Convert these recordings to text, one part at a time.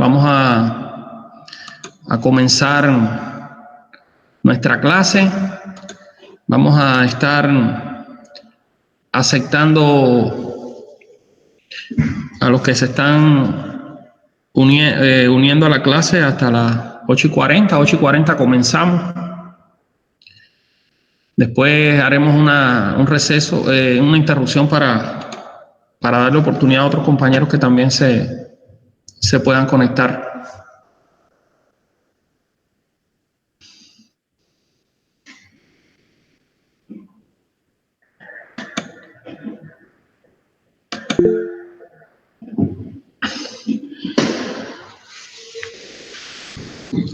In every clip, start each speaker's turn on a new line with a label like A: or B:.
A: vamos a comenzar nuestra clase. Vamos a estar aceptando a los que se están uniendo a la clase hasta las 8:40. 8:40 comenzamos. Después haremos un receso, una interrupción para darle oportunidad a otros compañeros que también se puedan conectar.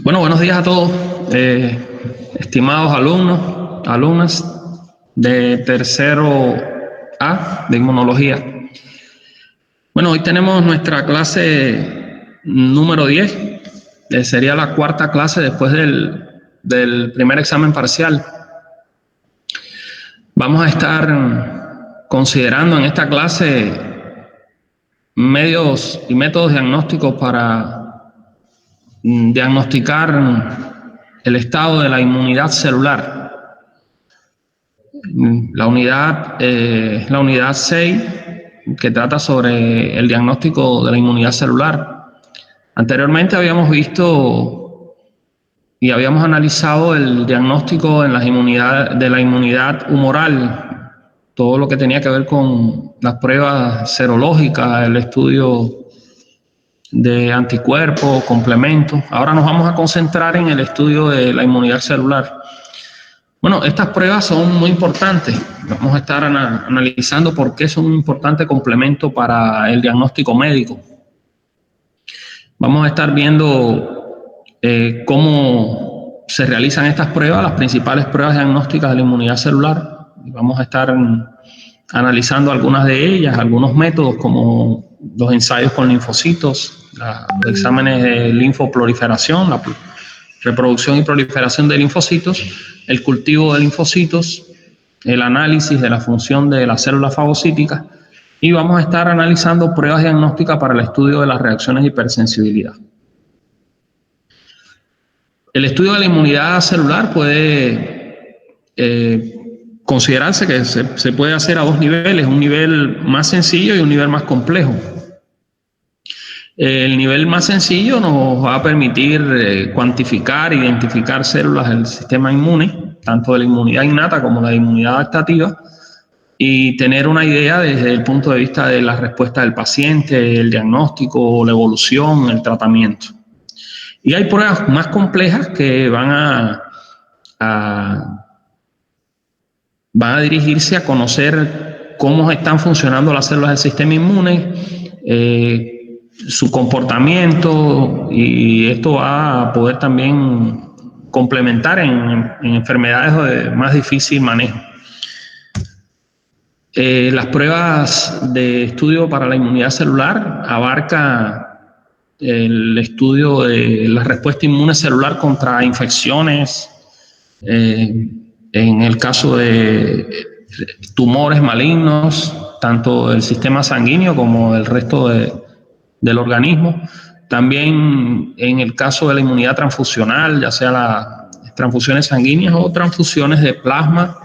A: Bueno, buenos días a todos, estimados alumnos, alumnas de tercero A de inmunología. Bueno, hoy tenemos nuestra clase número 10, sería la cuarta clase después del primer examen parcial. Vamos a estar considerando en esta clase medios y métodos diagnósticos para diagnosticar el estado de la inmunidad celular. La unidad es la unidad 6, que trata sobre el diagnóstico de la inmunidad celular. Anteriormente habíamos visto y habíamos analizado el diagnóstico de la inmunidad humoral, todo lo que tenía que ver con las pruebas serológicas, el estudio de anticuerpos, complementos. Ahora nos vamos a concentrar en el estudio de la inmunidad celular. Bueno, estas pruebas son muy importantes. Vamos a estar analizando por qué son un importante complemento para el diagnóstico médico. Vamos a estar viendo cómo se realizan estas pruebas, las principales pruebas diagnósticas de la inmunidad celular. Y vamos a estar analizando algunas de ellas, algunos métodos como los ensayos con linfocitos, los exámenes de linfoproliferación, la reproducción y proliferación de linfocitos, el cultivo de linfocitos, el análisis de la función de las células fagocíticas, y vamos a estar analizando pruebas diagnósticas para el estudio de las reacciones de hipersensibilidad. El estudio de la inmunidad celular puede considerarse que se puede hacer a dos niveles, un nivel más sencillo y un nivel más complejo. El nivel más sencillo nos va a permitir cuantificar, identificar células del sistema inmune, tanto de la inmunidad innata como de la inmunidad adaptativa, y tener una idea desde el punto de vista de la respuesta del paciente, el diagnóstico, la evolución, el tratamiento. Y hay pruebas más complejas que van a dirigirse a conocer cómo están funcionando las células del sistema inmune, su comportamiento, y esto va a poder también complementar en enfermedades de más difícil manejo. Las pruebas de estudio para la inmunidad celular abarca el estudio de la respuesta inmune celular contra infecciones, en el caso de tumores malignos, tanto del sistema sanguíneo como del resto del organismo. También en el caso de la inmunidad transfusional, ya sea las transfusiones sanguíneas o transfusiones de plasma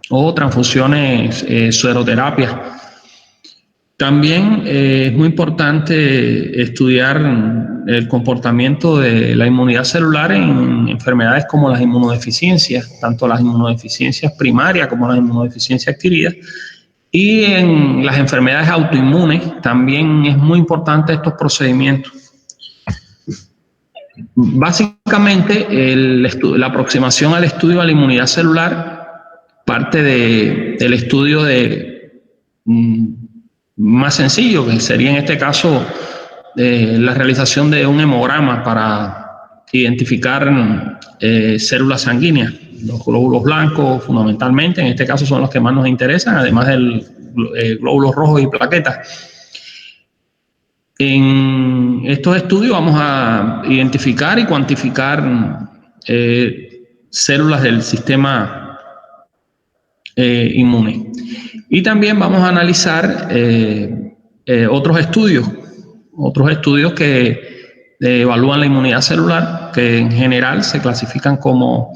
A: o transfusiones sueroterapias. También es muy importante estudiar el comportamiento de la inmunidad celular en enfermedades como las inmunodeficiencias, tanto las inmunodeficiencias primarias como las inmunodeficiencias adquiridas. Y en las enfermedades autoinmunes también es muy importante estos procedimientos. Básicamente, la aproximación al estudio de la inmunidad celular parte del estudio más sencillo, que sería en este caso la realización de un hemograma para identificar células sanguíneas. Los glóbulos blancos, fundamentalmente, en este caso son los que más nos interesan, además del glóbulos rojos y plaquetas. En estos estudios vamos a identificar y cuantificar células del sistema inmune. Y también vamos a analizar otros estudios que evalúan la inmunidad celular, que en general se clasifican como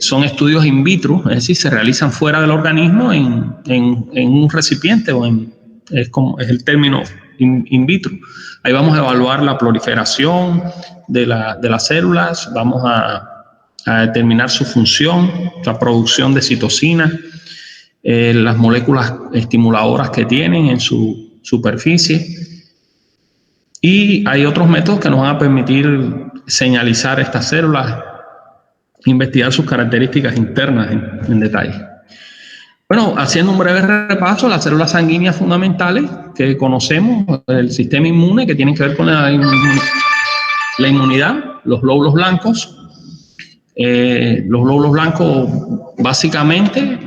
A: son estudios in vitro, es decir, se realizan fuera del organismo en un recipiente, es el término in vitro. Ahí vamos a evaluar la proliferación de las células, vamos a determinar su función, la producción de citocina, las moléculas estimuladoras que tienen en su superficie. Y hay otros métodos que nos van a permitir señalizar estas células, investigar sus características internas en detalle. Bueno, haciendo un breve repaso, las células sanguíneas fundamentales que conocemos del sistema inmune, que tienen que ver con la inmunidad, los glóbulos blancos. Los glóbulos blancos, básicamente,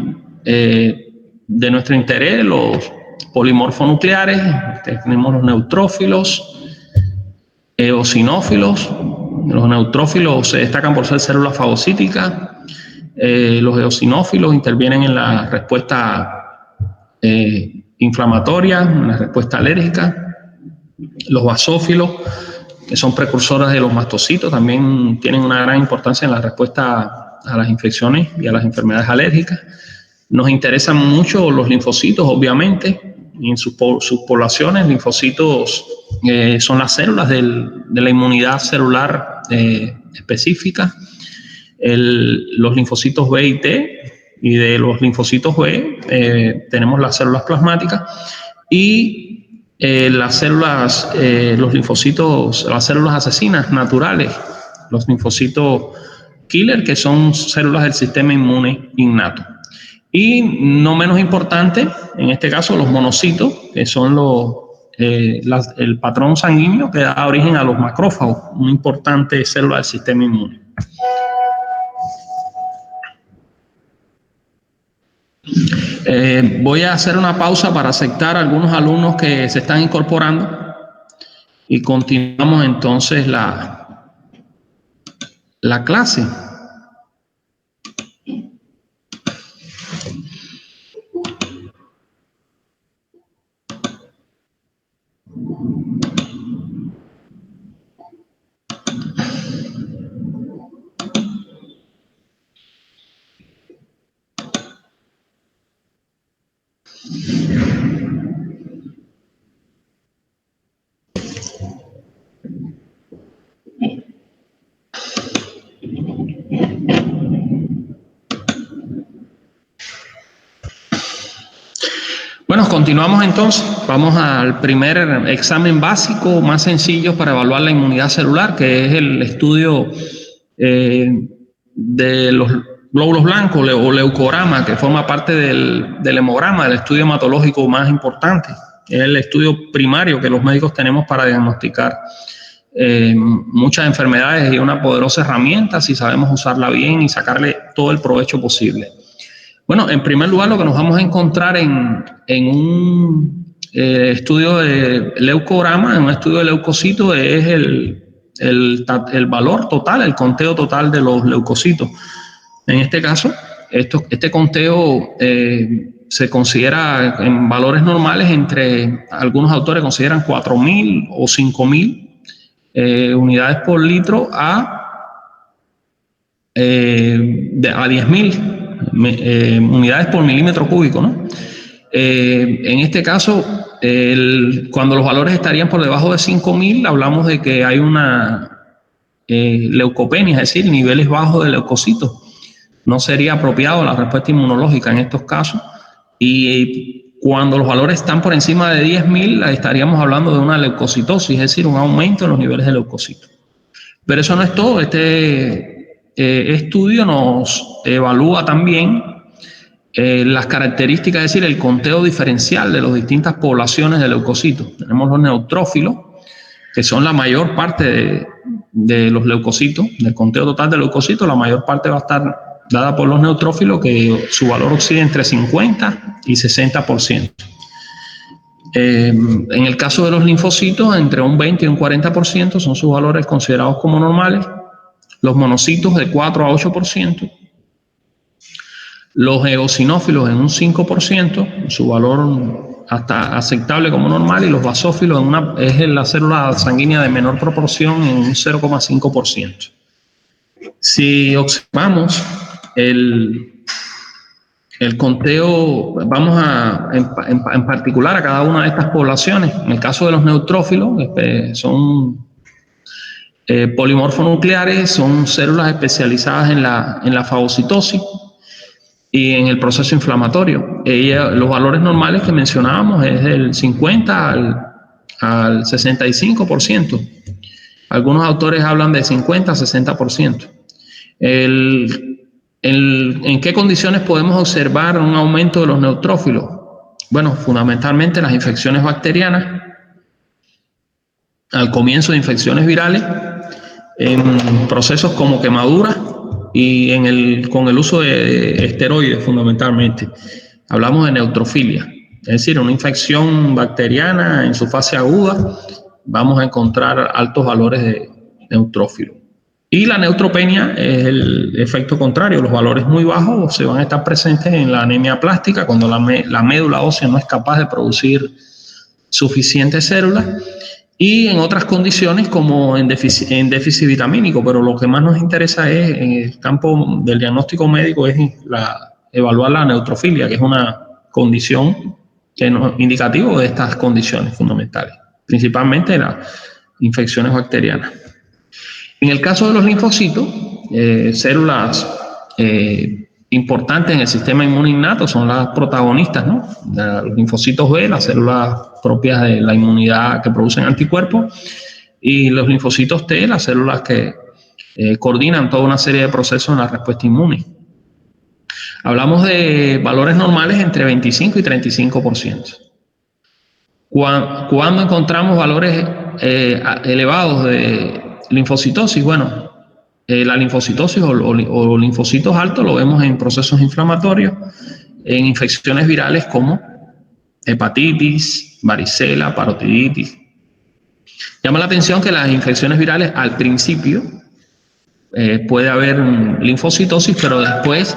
A: de nuestro interés, los polimorfonucleares, tenemos los neutrófilos, eosinófilos. Los neutrófilos se destacan por ser células fagocíticas. Los eosinófilos intervienen en la respuesta inflamatoria, en la respuesta alérgica. Los basófilos, que son precursores de los mastocitos, también tienen una gran importancia en la respuesta a las infecciones y a las enfermedades alérgicas. Nos interesan mucho los linfocitos, obviamente, y en sus poblaciones. Linfocitos son las células de la inmunidad celular específica. Los linfocitos B y T, y de los linfocitos B tenemos las células plasmáticas y las células, los linfocitos, las células asesinas naturales, los linfocitos killer, que son células del sistema inmune innato. Y no menos importante, en este caso, los monocitos, que son el patrón sanguíneo que da origen a los macrófagos, una importante célula del sistema inmune. Voy a hacer una pausa para aceptar a algunos alumnos que se están incorporando y continuamos entonces la clase. Bueno, continuamos entonces. Vamos al primer examen básico, más sencillo para evaluar la inmunidad celular, que es el estudio de los glóbulos blancos o leucorama, que forma parte del hemograma, del estudio hematológico más importante. Es el estudio primario que los médicos tenemos para diagnosticar muchas enfermedades, y una poderosa herramienta si sabemos usarla bien y sacarle todo el provecho posible. Bueno, en primer lugar, lo que nos vamos a encontrar en un estudio de leucorama, en un estudio de leucocitos, es el valor total, el conteo total de los leucocitos. En este caso, este conteo se considera en valores normales, algunos autores consideran 4.000 o 5.000 unidades por litro a 10.000 unidades por milímetro cúbico, ¿no? En este caso, cuando los valores estarían por debajo de 5.000, hablamos de que hay una leucopenia, es decir, niveles bajos de leucocitos. No sería apropiado la respuesta inmunológica en estos casos. Y cuando los valores están por encima de 10.000, estaríamos hablando de una leucocitosis, es decir, un aumento en los niveles de leucocitos. Pero eso no es todo. Este estudio nos evalúa también las características, es decir, el conteo diferencial de las distintas poblaciones de leucocitos. Tenemos los neutrófilos, que son la mayor parte de los leucocitos, del conteo total de leucocitos. La mayor parte va a estar dada por los neutrófilos, que su valor oscila entre 50 y 60%. En el caso de los linfocitos, entre un 20 y un 40% son sus valores considerados como normales. Los monocitos de 4 a 8%. Los eosinófilos en un 5%, su valor hasta aceptable como normal, y los basófilos es la célula sanguínea de menor proporción en un 0,5%. Si observamos el conteo, vamos en particular a cada una de estas poblaciones. En el caso de los neutrófilos, son polimorfonucleares, son células especializadas en la fagocitosis y en el proceso inflamatorio. Los valores normales que mencionábamos es del 50 al 65%. Algunos autores hablan de 50 a 60%. ¿En qué condiciones podemos observar un aumento de los neutrófilos? Bueno, fundamentalmente las infecciones bacterianas, al comienzo de infecciones virales, en procesos como quemaduras y con el uso de esteroides fundamentalmente. Hablamos de neutrofilia, es decir, una infección bacteriana en su fase aguda, vamos a encontrar altos valores de neutrófilos. Y la neutropenia es el efecto contrario, los valores muy bajos se van a estar presentes en la anemia plástica, cuando la médula ósea no es capaz de producir suficientes células, y en otras condiciones como en déficit vitamínico, pero lo que más nos interesa es, en el campo del diagnóstico médico, es evaluar la neutrofilia, que es una condición indicativa de estas condiciones fundamentales, principalmente las infecciones bacterianas. En el caso de los linfocitos, células importantes en el sistema inmune innato son las protagonistas, ¿no? Los linfocitos B, las células propias de la inmunidad que producen anticuerpos, y los linfocitos T, las células que coordinan toda una serie de procesos en la respuesta inmune. Hablamos de valores normales entre 25 y 35%. Cuando encontramos valores elevados de linfocitosis, bueno, la linfocitosis o linfocitos altos lo vemos en procesos inflamatorios, en infecciones virales como hepatitis, varicela, parotiditis. Llama la atención que las infecciones virales al principio puede haber linfocitosis, pero después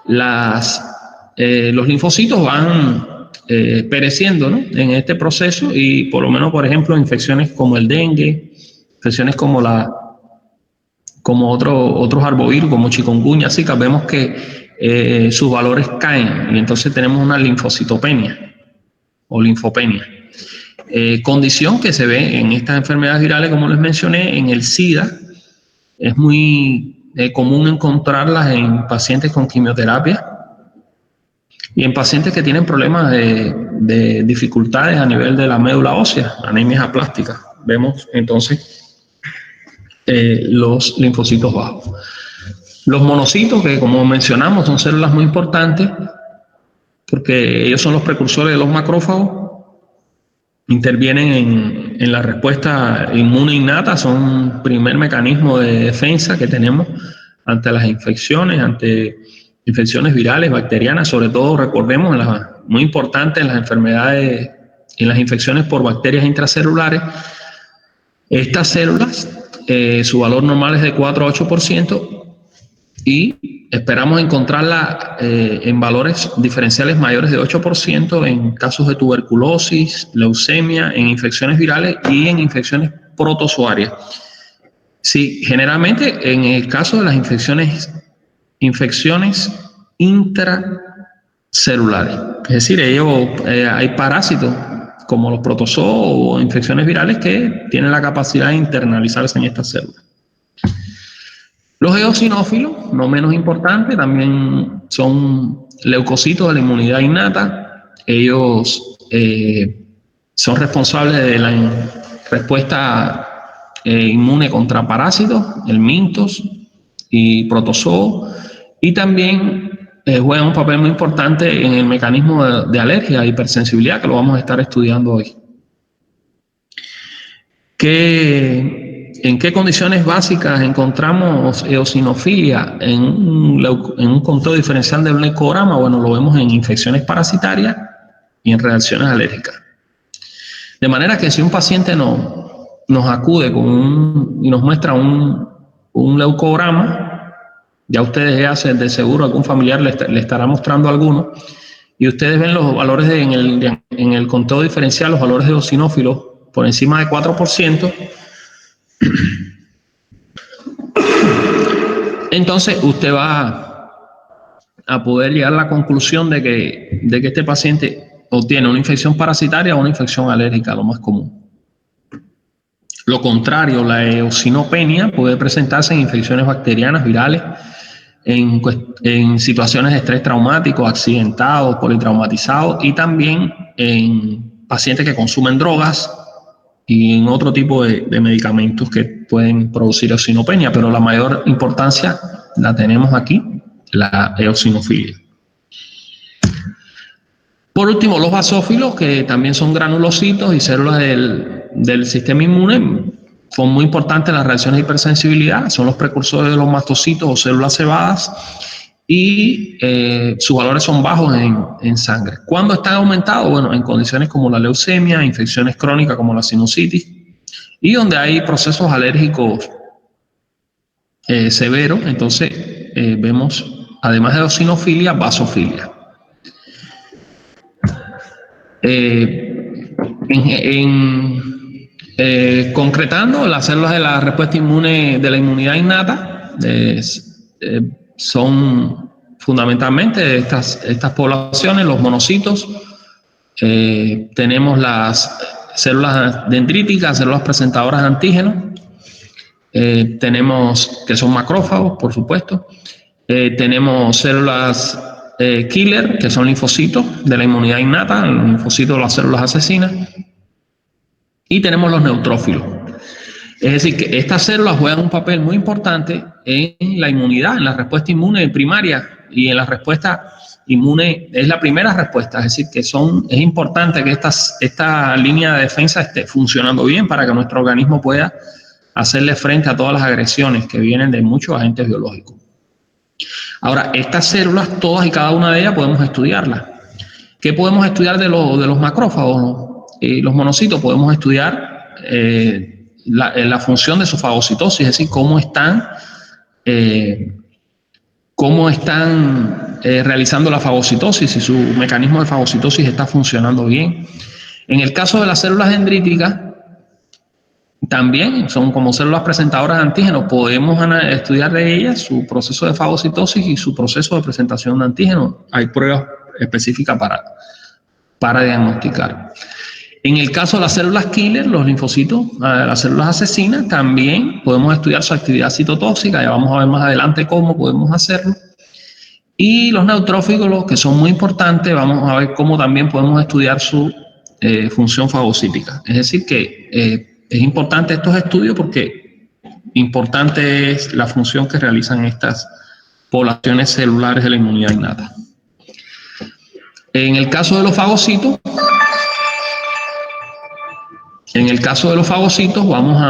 A: los linfocitos van pereciendo, ¿no?, en este proceso, y por lo menos, por ejemplo, infecciones como el dengue, infecciones como otros arbovirus, como chikungunya, zika, vemos que sus valores caen, y entonces tenemos una linfocitopenia o linfopenia. Condición que se ve en estas enfermedades virales, como les mencioné. En el SIDA es muy común encontrarlas en pacientes con quimioterapia y en pacientes que tienen problemas de dificultades a nivel de la médula ósea, anemias aplásticas. Vemos entonces los linfocitos bajos. Los monocitos, que como mencionamos son células muy importantes porque ellos son los precursores de los macrófagos, intervienen en la respuesta inmune innata, son el primer mecanismo de defensa que tenemos ante las infecciones, ante infecciones virales, bacterianas, sobre todo, recordemos, muy importante en las enfermedades, en las infecciones por bacterias intracelulares. Estas células, su valor normal es de 4 a 8%, y esperamos encontrarla en valores diferenciales mayores de 8% en casos de tuberculosis, leucemia, en infecciones virales y en infecciones protozoarias. Sí, generalmente en el caso de las infecciones intracelulares, es decir, hay parásitos como los protozoos o infecciones virales que tienen la capacidad de internalizarse en estas células. Los eosinófilos, no menos importantes, también son leucocitos de la inmunidad innata. Ellos son responsables de la respuesta inmune contra parásitos, helmintos y protozoos, y también juegan un papel muy importante en el mecanismo de alergia e hipersensibilidad, que lo vamos a estar estudiando hoy. ¿En qué condiciones básicas encontramos eosinofilia en un conteo diferencial del leucograma? Bueno, lo vemos en infecciones parasitarias y en reacciones alérgicas. De manera que si un paciente nos acude y nos muestra un leucograma, ya ustedes de seguro algún familiar le estará mostrando alguno, y ustedes ven los valores en el conteo diferencial, los valores de eosinófilos por encima de 4%, entonces usted va a poder llegar a la conclusión de que este paciente obtiene una infección parasitaria o una infección alérgica, lo más común. Lo contrario, la eosinopenia puede presentarse en infecciones bacterianas, virales, en situaciones de estrés traumático, accidentados, politraumatizados, y también en pacientes que consumen drogas y en otro tipo de medicamentos que pueden producir eosinopenia, pero la mayor importancia la tenemos aquí, la eosinofilia. Por último, los basófilos, que también son granulocitos y células del sistema inmune, son muy importantes en las reacciones de hipersensibilidad, son los precursores de los mastocitos o células cebadas, y sus valores son bajos en sangre. ¿Cuándo están aumentados? Bueno, en condiciones como la leucemia, infecciones crónicas como la sinusitis, y donde hay procesos alérgicos severos, entonces vemos, además de eosinofilia, basofilia. Concretando, las células de la respuesta inmune de la inmunidad innata son fundamentalmente estas poblaciones, los monocitos. Tenemos las células dendríticas, células presentadoras de antígenos. Tenemos que son macrófagos, por supuesto. Tenemos células killer, que son linfocitos de la inmunidad innata, los linfocitos de las células asesinas, y tenemos los neutrófilos. Es decir, que estas células juegan un papel muy importante en la inmunidad, en la respuesta inmune primaria, y en la respuesta inmune es la primera respuesta, es decir, que es importante que esta línea de defensa esté funcionando bien para que nuestro organismo pueda hacerle frente a todas las agresiones que vienen de muchos agentes biológicos. Ahora, estas células, todas y cada una de ellas, podemos estudiarlas. ¿Qué podemos estudiar de los macrófagos? Los monocitos, podemos estudiar la función de su fagocitosis, es decir, cómo están realizando la fagocitosis, si su mecanismo de fagocitosis está funcionando bien. En el caso de las células dendríticas, también son como células presentadoras de antígenos, podemos estudiar de ellas su proceso de fagocitosis y su proceso de presentación de antígenos. Hay pruebas específicas para diagnosticar. En el caso de las células killer, los linfocitos, las células asesinas, también podemos estudiar su actividad citotóxica, ya vamos a ver más adelante cómo podemos hacerlo. Y los neutrófilos, que son muy importantes, vamos a ver cómo también podemos estudiar su función fagocítica. Es decir, que es importante estos estudios porque importante es la función que realizan estas poblaciones celulares de la inmunidad innata. En el caso de los fagocitos, vamos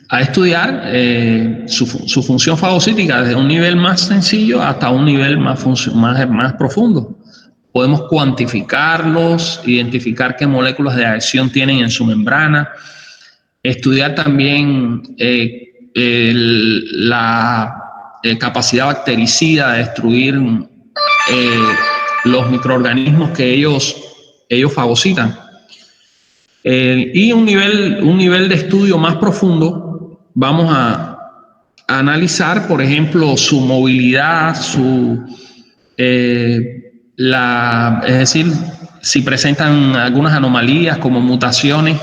A: a estudiar su función fagocítica desde un nivel más sencillo hasta un nivel más profundo. Podemos cuantificarlos, identificar qué moléculas de adhesión tienen en su membrana, estudiar también la capacidad bactericida de destruir los microorganismos que ellos fagocitan. Y un nivel de estudio más profundo, vamos a analizar, por ejemplo, su movilidad, es decir, si presentan algunas anomalías como mutaciones.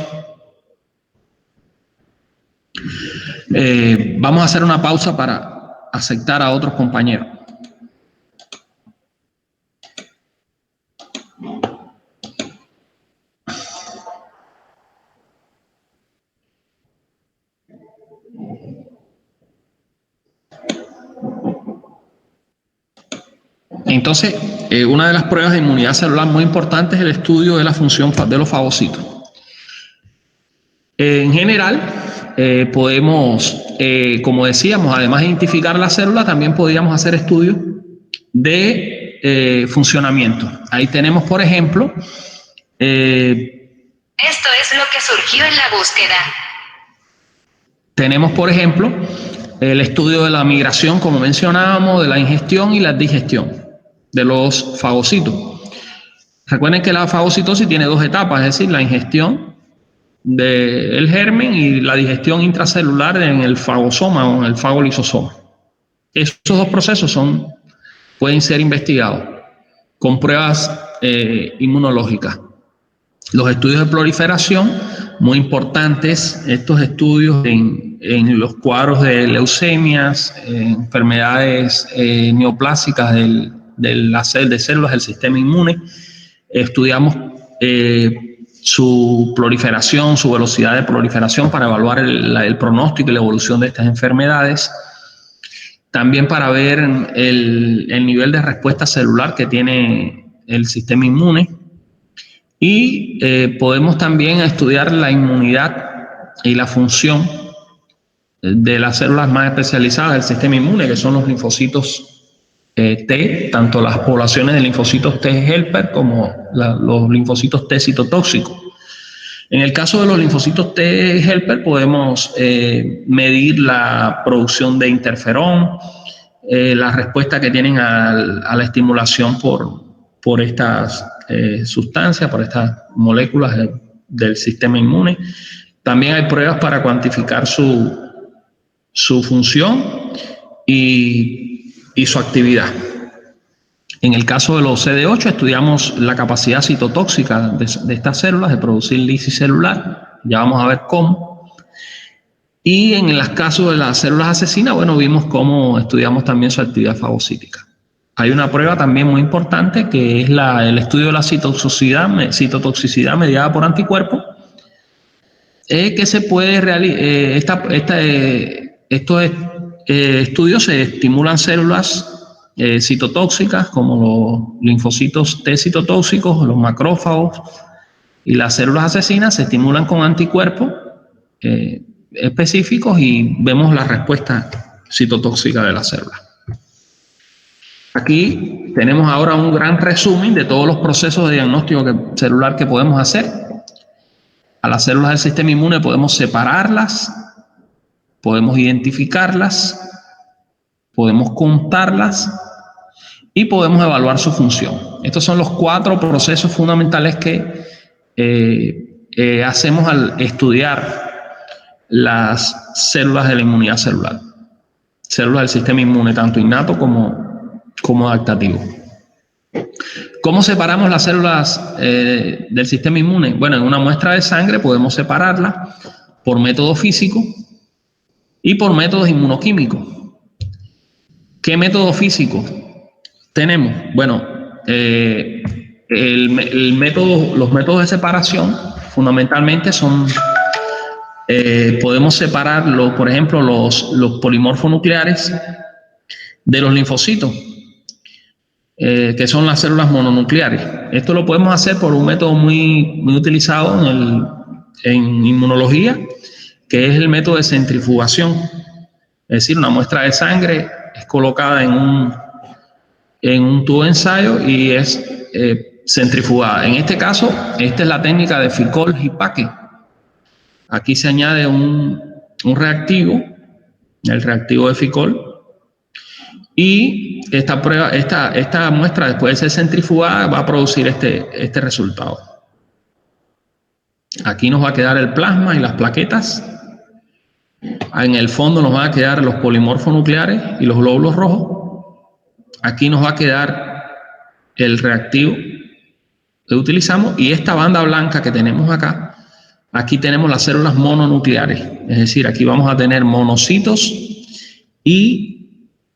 A: Vamos a hacer una pausa para aceptar a otros compañeros. Entonces, una de las pruebas de inmunidad celular muy importantes es el estudio de la función de los fagocitos. En general, podemos, como decíamos, además de identificar la célula, también podríamos hacer estudios de funcionamiento. Ahí tenemos, por ejemplo,
B: esto es lo que surgió en la búsqueda.
A: Tenemos, por ejemplo, el estudio de la migración, como mencionábamos, de la ingestión y la digestión. de los fagocitos. Recuerden que la fagocitosis tiene dos etapas, es decir, la ingestión del germen y la digestión intracelular en el fagosoma o en el fagolisosoma. Esos dos procesos pueden ser investigados con pruebas inmunológicas. Los estudios de proliferación, muy importantes, estos estudios en los cuadros de leucemias, enfermedades neoplásicas de células del sistema inmune. Estudiamos su proliferación, su velocidad de proliferación para evaluar el pronóstico y la evolución de estas enfermedades. También para ver el nivel de respuesta celular que tiene el sistema inmune. Y podemos también estudiar la inmunidad y la función de las células más especializadas del sistema inmune, que son los linfocitos T, tanto las poblaciones de linfocitos T helper como los linfocitos T citotóxicos. En el caso de los linfocitos T helper podemos medir la producción de interferón, la respuesta que tienen a la estimulación por estas sustancias, por estas moléculas del sistema inmune. También hay pruebas para cuantificar su función y su actividad. En el caso de los CD8 estudiamos la capacidad citotóxica de estas células de producir lisis celular. Ya vamos a ver cómo. Y en el caso de las células asesinas, bueno, vimos cómo estudiamos también su actividad fagocítica. Hay una prueba también muy importante que es el estudio de la citotoxicidad mediada por anticuerpos, que se puede realizar. Estos estudios se estimulan células citotóxicas como los linfocitos T citotóxicos, los macrófagos y las células asesinas se estimulan con anticuerpos específicos y vemos la respuesta citotóxica de la célula. Aquí tenemos ahora un gran resumen de todos los procesos de diagnóstico celular que podemos hacer. A las células del sistema inmune podemos separarlas, podemos identificarlas, podemos contarlas y podemos evaluar su función. Estos son los 4 procesos fundamentales que hacemos al estudiar las células de la inmunidad celular. Células del sistema inmune, tanto innato como adaptativo. ¿Cómo separamos las células del sistema inmune? Bueno, en una muestra de sangre podemos separarlas por método físico y por métodos inmunoquímicos. ¿Qué método físico tenemos? Bueno, los métodos de separación fundamentalmente son, podemos separarlo, por ejemplo, los polimorfos nucleares de los linfocitos, que son las células mononucleares. Esto lo podemos hacer por un método muy utilizado en inmunología, que es el método de centrifugación. Es decir, una muestra de sangre es colocada en un tubo de ensayo y es centrifugada. En este caso, esta es la técnica de Ficol-Hippake. Aquí se añade un reactivo, el reactivo de Ficol, y esta muestra, después de ser centrifugada, va a producir este resultado. Aquí nos va a quedar el plasma y las plaquetas. En el fondo nos van a quedar los polimorfos nucleares y los glóbulos rojos. Aquí nos va a quedar el reactivo que utilizamos y esta banda blanca que tenemos acá, aquí tenemos las células mononucleares. Es decir, aquí vamos a tener monocitos y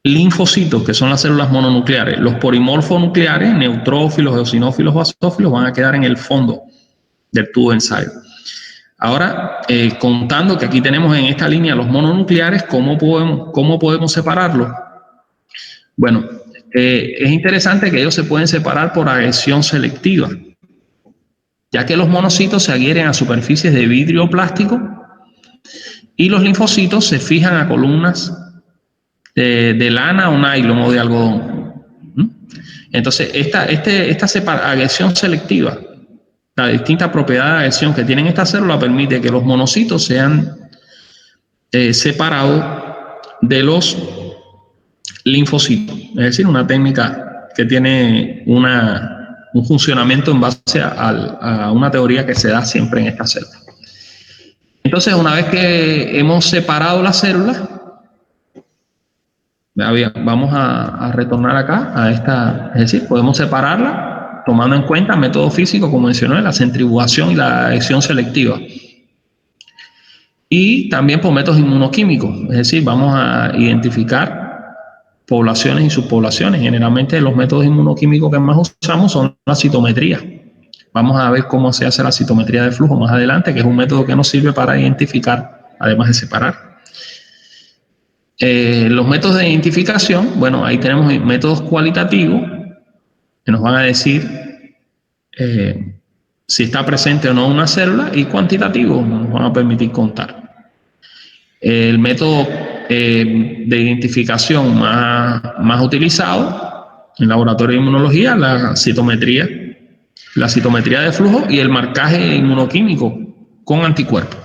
A: linfocitos, que son las células mononucleares. Los polimorfos nucleares, neutrófilos, eosinófilos, basófilos, van a quedar en el fondo del tubo de ensayo. Ahora, contando que aquí tenemos en esta línea los mononucleares, ¿cómo podemos separarlos? Bueno, es interesante que ellos se pueden separar por adhesión selectiva, ya que los monocitos se adhieren a superficies de vidrio plástico y los linfocitos se fijan a columnas de lana o nylon o de algodón. Entonces, esta adhesión selectiva, la distinta propiedad de adhesión que tienen estas células permite que los monocitos sean separados de los linfocitos. Es decir, una técnica que tiene un funcionamiento en base a una teoría que se da siempre en esta célula. Entonces, una vez que hemos separado las células, vamos a retornar acá a esta, es decir, podemos separarla tomando en cuenta método físico, como mencioné, la centrifugación y la adhesión selectiva. Y también por métodos inmunoquímicos, es decir, vamos a identificar poblaciones y subpoblaciones. Generalmente los métodos inmunoquímicos que más usamos son la citometría. Vamos a ver cómo se hace la citometría de flujo más adelante, que es un método que nos sirve para identificar, además de separar. Los métodos de identificación, bueno, ahí tenemos métodos cualitativos que nos van a decir si está presente o no una célula, y cuantitativos nos van a permitir contar. El método de identificación más utilizado en laboratorio de inmunología, la citometría de flujo y el marcaje inmunoquímico con anticuerpos.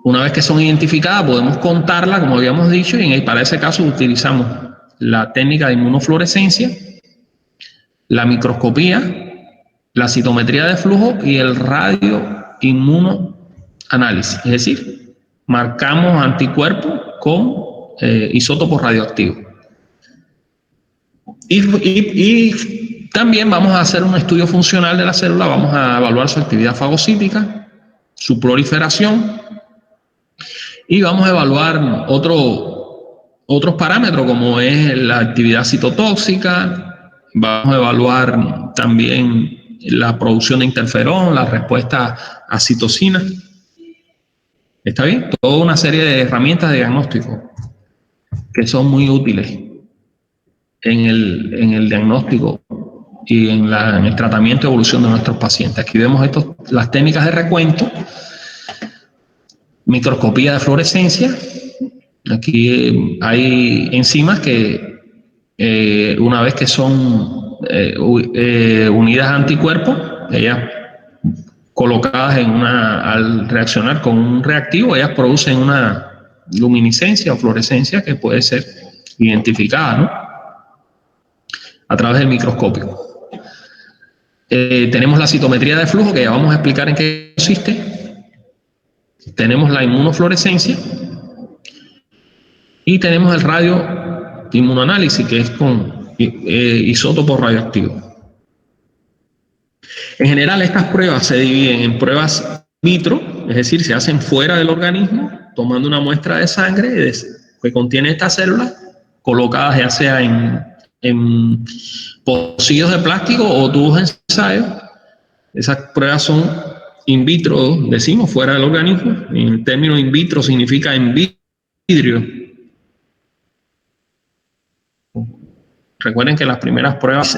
A: Una vez que son identificadas, podemos contarlas, como habíamos dicho, y para ese caso utilizamos la técnica de inmunofluorescencia, la microscopía, la citometría de flujo y el radioinmunoanálisis. Es decir, marcamos anticuerpos con isótopos radioactivos. Y también vamos a hacer un estudio funcional de la célula, vamos a evaluar su actividad fagocítica, su proliferación, y vamos a evaluar otros parámetros como es la actividad citotóxica. Vamos a evaluar también la producción de interferón, la respuesta a citocina. ¿Está bien? Toda una serie de herramientas de diagnóstico que son muy útiles en el diagnóstico y en el tratamiento y evolución de nuestros pacientes. Aquí vemos las técnicas de recuento, microscopía de fluorescencia. Aquí hay enzimas que una vez que son unidas a anticuerpos, ellas colocadas al reaccionar con un reactivo, ellas producen una luminiscencia o fluorescencia que puede ser identificada, ¿no?, a través del microscopio. Tenemos la citometría de flujo, que ya vamos a explicar en qué consiste. Tenemos la inmunofluorescencia y tenemos el radioinmunoanálisis, que es con isótopos radioactivos. En general, estas pruebas se dividen en pruebas in vitro, es decir, se hacen fuera del organismo, tomando una muestra de sangre que contiene estas células, colocadas ya sea en pocillos de plástico o tubos de ensayo. Esas pruebas son in vitro, decimos, fuera del organismo. El término in vitro significa en vidrio. Recuerden que las primeras pruebas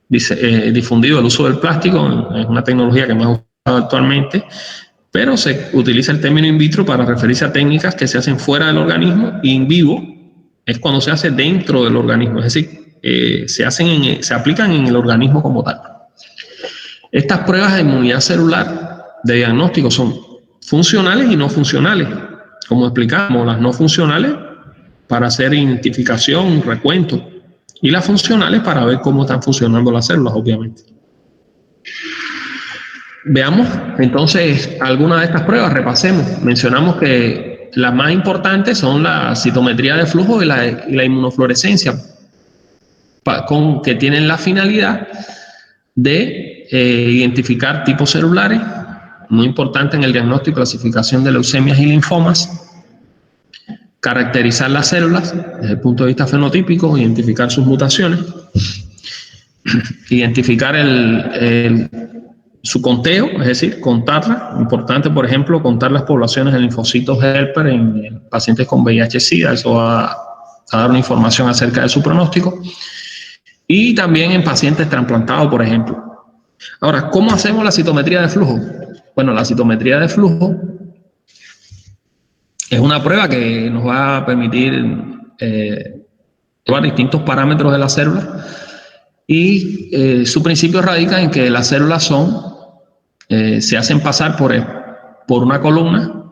A: difundido el uso del plástico, es una tecnología que más usada actualmente, pero se utiliza el término in vitro para referirse a técnicas que se hacen fuera del organismo, y in vivo es cuando se hace dentro del organismo, es decir, se aplican en el organismo como tal. Estas pruebas de inmunidad celular de diagnóstico son funcionales y no funcionales. Como explicamos, las no funcionales para hacer identificación, recuento, y las funcionales para ver cómo están funcionando las células, obviamente. Veamos entonces algunas de estas pruebas, repasemos. Mencionamos que las más importantes son la citometría de flujo y la inmunofluorescencia, que tienen la finalidad de identificar tipos celulares, muy importante en el diagnóstico y clasificación de leucemias y linfomas, caracterizar las células desde el punto de vista fenotípico, identificar sus mutaciones, identificar su conteo, es decir, contarlas. Importante, por ejemplo, contar las poblaciones de linfocitos helper en pacientes con VIH-Sida. Eso va a dar una información acerca de su pronóstico. Y también en pacientes trasplantados, por ejemplo. Ahora, ¿cómo hacemos la citometría de flujo? Bueno, la citometría de flujo es una prueba que nos va a permitir evaluar distintos parámetros de la célula, y su principio radica en que las células se hacen pasar por una columna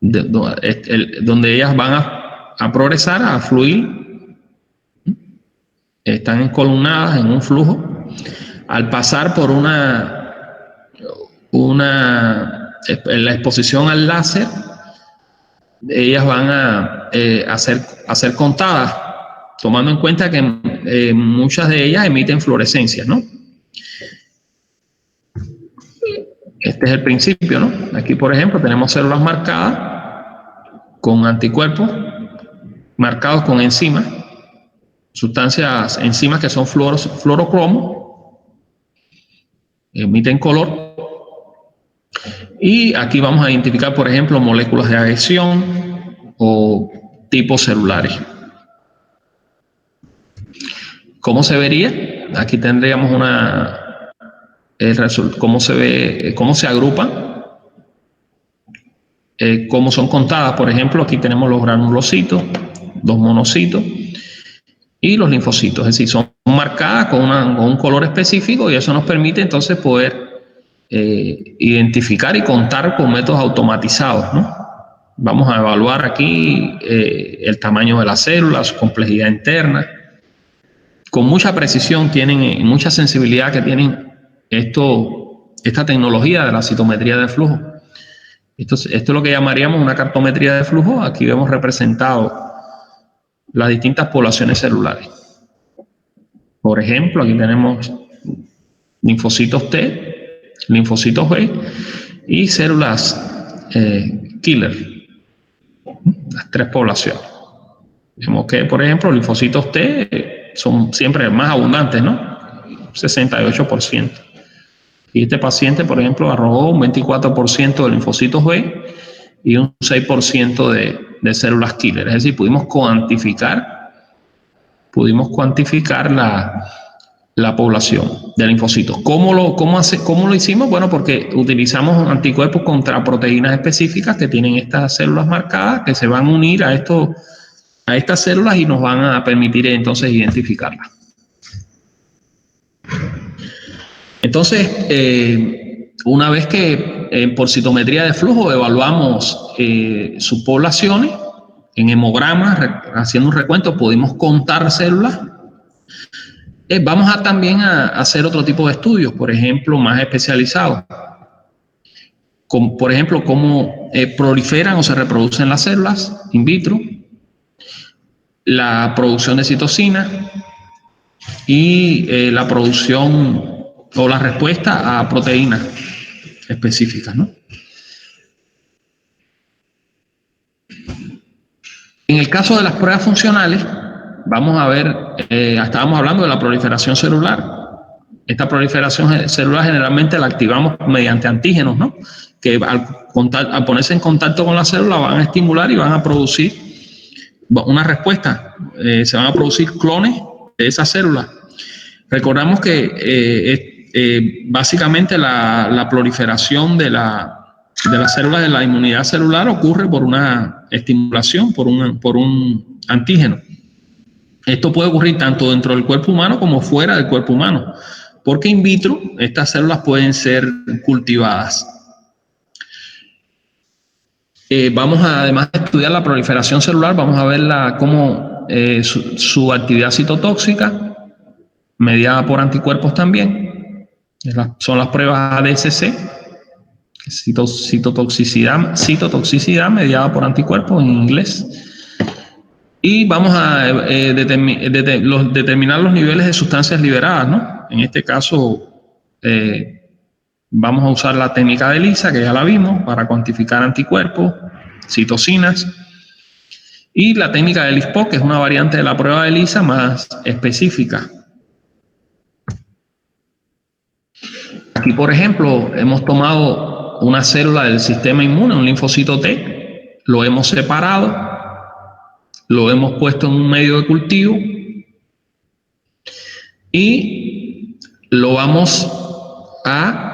A: donde ellas van progresar, a fluir. Están encolumnadas en un flujo. Al pasar por la exposición al láser, ellas van a ser contadas, tomando en cuenta que muchas de ellas emiten fluorescencias, ¿no? Este es el principio, ¿no? Aquí, por ejemplo, tenemos células marcadas con anticuerpos, marcados con enzimas, enzimas que son fluorocromo, emiten color. Y aquí vamos a identificar, por ejemplo, moléculas de adhesión o tipos celulares. ¿Cómo se vería? Aquí tendríamos cómo se agrupan, cómo son contadas. Por ejemplo, aquí tenemos los granulocitos, los monocitos y los linfocitos. Es decir, son marcadas con un color específico, y eso nos permite entonces poder identificar y contar con métodos automatizados, ¿no? Vamos a evaluar aquí el tamaño de las células, su complejidad interna. Con mucha precisión tienen, mucha sensibilidad que tienen esta tecnología de la citometría de flujo. Esto es lo que llamaríamos una cartometría de flujo. Aquí vemos representado las distintas poblaciones celulares. Por ejemplo, aquí tenemos linfocitos T, linfocitos B y células killer, las tres poblaciones. Vemos que, por ejemplo, los linfocitos T son siempre más abundantes, ¿no? 68%. Y este paciente, por ejemplo, arrojó un 24% de linfocitos B y un 6% de células killer. Es decir, pudimos cuantificar la población de linfocitos. ¿Cómo lo hicimos? Bueno, porque utilizamos anticuerpos contra proteínas específicas que tienen estas células marcadas, que se van a unir a estas células y nos van a permitir entonces identificarlas. Entonces, una vez que por citometría de flujo evaluamos sus poblaciones, en hemogramas, haciendo un recuento, pudimos contar células. Vamos también a hacer otro tipo de estudios, por ejemplo, más especializados. Por ejemplo, cómo proliferan o se reproducen las células in vitro, la producción de citocinas y la producción o la respuesta a proteínas específicas, ¿no? En el caso de las pruebas funcionales, vamos a ver, estábamos hablando de la proliferación celular. Esta proliferación celular generalmente la activamos mediante antígenos, ¿no? Que al ponerse en contacto con la célula van a estimular y van a producir una respuesta. Se van a producir clones de esa célula. Recordamos que básicamente la proliferación de las células de la inmunidad celular ocurre por una estimulación, por un antígeno. Esto puede ocurrir tanto dentro del cuerpo humano como fuera del cuerpo humano, porque in vitro estas células pueden ser cultivadas. Vamos además de estudiar la proliferación celular, vamos a ver cómo su actividad citotóxica, mediada por anticuerpos también, son las pruebas ADSC, citotoxicidad mediada por anticuerpos en inglés. Y vamos a determinar los niveles de sustancias liberadas, ¿no? En este caso, vamos a usar la técnica de ELISA, que ya la vimos, para cuantificar anticuerpos, citocinas. Y la técnica de ELISPOC, que es una variante de la prueba de ELISA más específica. Aquí, por ejemplo, hemos tomado una célula del sistema inmune, un linfocito T, lo hemos separado, lo hemos puesto en un medio de cultivo y lo vamos a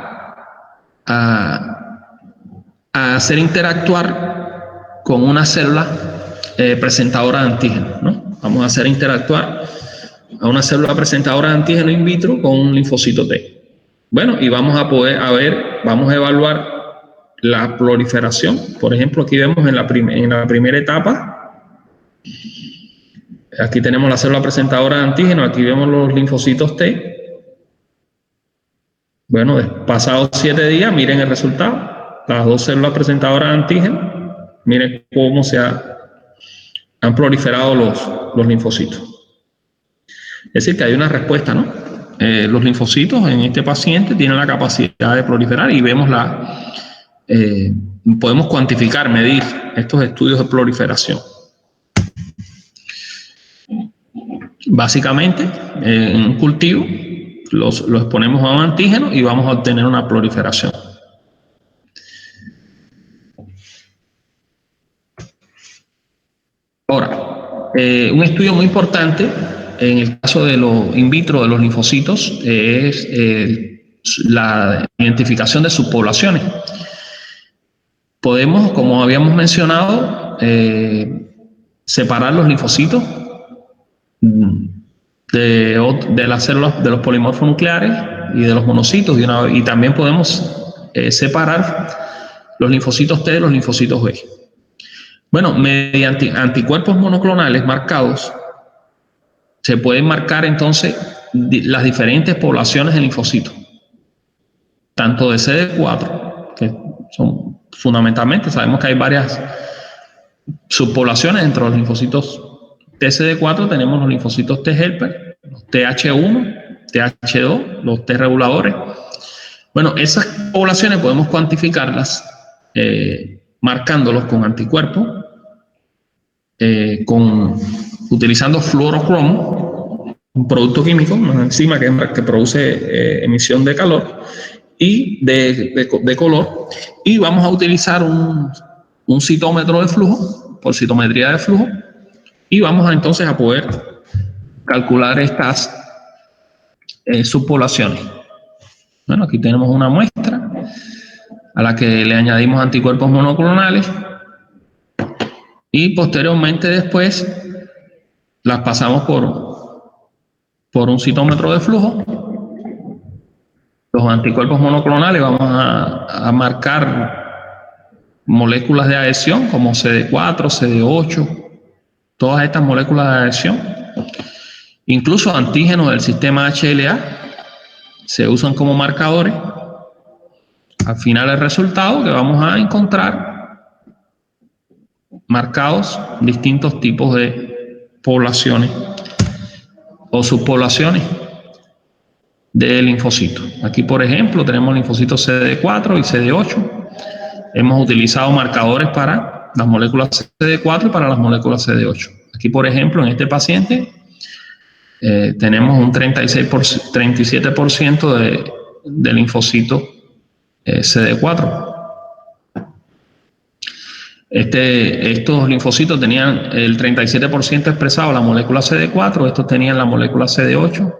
A: hacer interactuar con una célula presentadora de antígeno, ¿no? Vamos a hacer interactuar a una célula presentadora de antígeno in vitro con un linfocito T. Bueno, y vamos vamos a evaluar la proliferación. Por ejemplo, aquí vemos en la primera etapa Aquí tenemos la célula presentadora de antígeno, aquí vemos los linfocitos T. Bueno, pasados 7 días, miren el resultado. Las 2 células presentadoras de antígeno, miren cómo han proliferado los linfocitos. Es decir, que hay una respuesta, ¿no? Los linfocitos en este paciente tienen la capacidad de proliferar y vemos podemos cuantificar, medir estos estudios de proliferación. Básicamente, en un cultivo, los exponemos a un antígeno y vamos a obtener una proliferación. Ahora, un estudio muy importante en el caso de los in vitro de los linfocitos es la identificación de subpoblaciones. Podemos, como habíamos mencionado, separar los linfocitos de las células de los polimorfos nucleares y de los monocitos, y también podemos separar los linfocitos T de los linfocitos B. Bueno, mediante anticuerpos monoclonales marcados se pueden marcar entonces las diferentes poblaciones de linfocitos, tanto de CD4, que son fundamentalmente, sabemos que hay varias subpoblaciones dentro de los linfocitos TCD4, tenemos los linfocitos T helper, los TH1, TH2, los T reguladores. Bueno, esas poblaciones podemos cuantificarlas marcándolos con anticuerpos, utilizando fluorocromo, un producto químico, una enzima que produce emisión de calor y de color, y vamos a utilizar un citómetro de flujo, por citometría de flujo, y vamos entonces a poder calcular estas subpoblaciones. Bueno, aquí tenemos una muestra a la que le añadimos anticuerpos monoclonales y posteriormente después las pasamos por un citómetro de flujo. Los anticuerpos monoclonales vamos a marcar moléculas de adhesión como CD4, CD8, todas estas moléculas de adhesión, incluso antígenos del sistema HLA, se usan como marcadores. Al final el resultado que vamos a encontrar marcados distintos tipos de poblaciones o subpoblaciones de linfocitos. Aquí, por ejemplo, tenemos linfocitos CD4 y CD8. Hemos utilizado marcadores para las moléculas CD4 y para las moléculas CD8. Aquí, por ejemplo, en este paciente tenemos un 37% de linfocitos CD4. Estos linfocitos tenían el 37% expresado la molécula CD4, estos tenían la molécula CD8,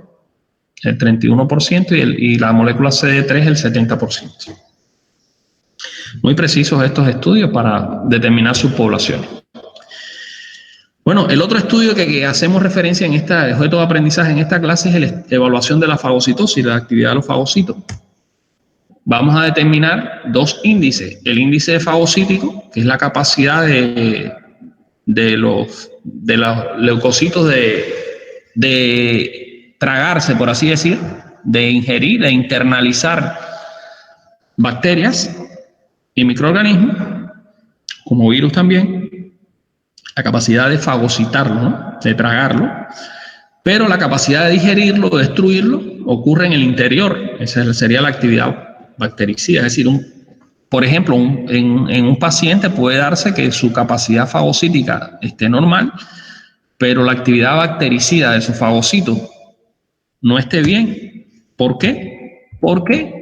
A: el 31%, y la molécula CD3 el 70%. Muy precisos estos estudios para determinar sus poblaciones. Bueno, el otro estudio que hacemos referencia en este objeto de aprendizaje en esta clase es la evaluación de la fagocitosis, la actividad de los fagocitos. Vamos a determinar dos índices. El índice de fagocítico, que es la capacidad de los leucocitos de tragarse, por así decir, de ingerir, de internalizar bacterias y microorganismos, como virus también, la capacidad de fagocitarlo, ¿no? De tragarlo, pero la capacidad de digerirlo, de destruirlo, ocurre en el interior. Esa sería la actividad bactericida. Es decir, por ejemplo, en un paciente puede darse que su capacidad fagocítica esté normal, pero la actividad bactericida de su fagocito no esté bien. ¿Por qué? Porque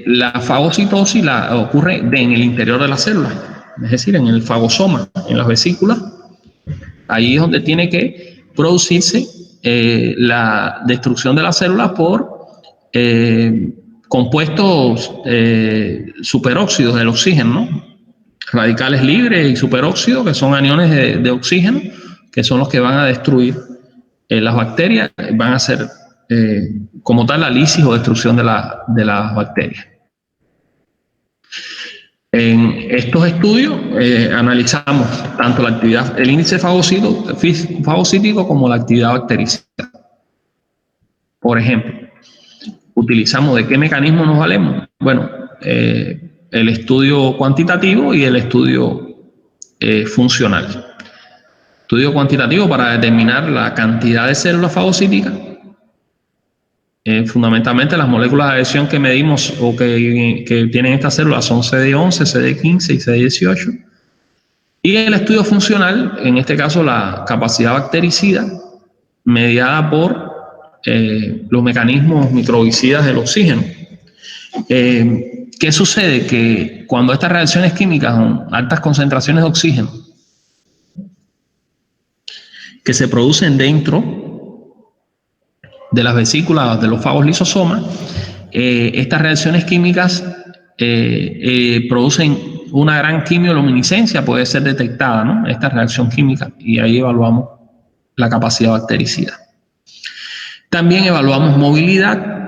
A: la fagocitosis ocurre en el interior de la célula, es decir, en el fagosoma, en las vesículas. Ahí es donde tiene que producirse la destrucción de la célula por compuestos superóxidos del oxígeno, ¿no? Radicales libres y superóxidos, que son aniones de oxígeno, que son los que van a destruir las bacterias, van a hacer como tal la lisis o destrucción de las bacterias. En estos estudios analizamos tanto la actividad, el índice fagocítico como la actividad bactericida. Por ejemplo, utilizamos ¿de qué mecanismo nos valemos? Bueno, el estudio cuantitativo y el estudio funcional. Estudio cuantitativo para determinar la cantidad de células fagocíticas. Fundamentalmente las moléculas de adhesión que medimos o que tienen estas células son CD11, CD15 y CD18. Y el estudio funcional, en este caso la capacidad bactericida, mediada por los mecanismos microbicidas del oxígeno. ¿Qué sucede? Que cuando estas reacciones químicas con altas concentraciones de oxígeno que se producen dentro de las vesículas de los fagos lisosomas, estas reacciones químicas producen una gran quimioluminiscencia, puede ser detectada, ¿no?, esta reacción química, y ahí evaluamos la capacidad bactericida. También evaluamos movilidad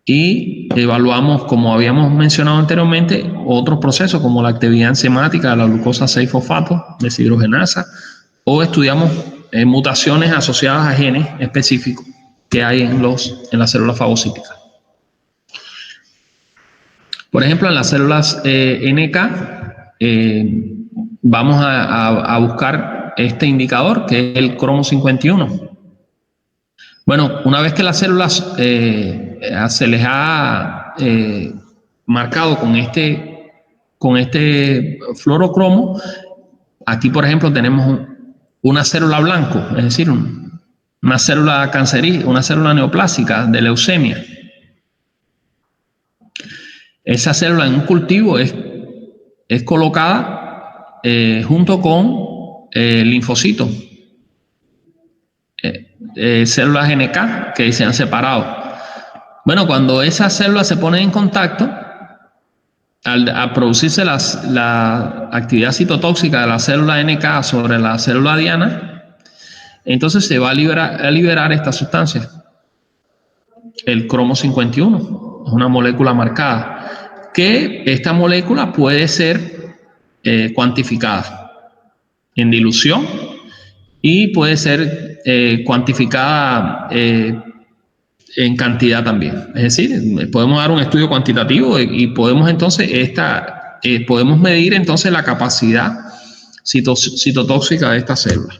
A: y evaluamos, como habíamos mencionado anteriormente, otros procesos como la actividad enzimática de la glucosa 6-fosfato deshidrogenasa, o estudiamos mutaciones asociadas a genes específicos que hay en las células fagocíticas. Por ejemplo, en las células NK vamos a buscar este indicador que es el cromo 51. Bueno, una vez que las células se les ha marcado con este fluorocromo, aquí por ejemplo tenemos una célula blanco, es decir, una célula cancerígena, una célula neoplásica de leucemia. Esa célula en un cultivo es colocada junto con linfocitos, células NK que se han separado. Bueno, cuando esas células se ponen en contacto, al producirse la actividad citotóxica de la célula NK sobre la célula diana, entonces se va a liberar esta sustancia, el cromo 51, es una molécula marcada, que esta molécula puede ser cuantificada en dilución y puede ser cuantificada en cantidad también. Es decir, podemos dar un estudio cuantitativo y podemos entonces podemos medir entonces la capacidad citotóxica de esta célula.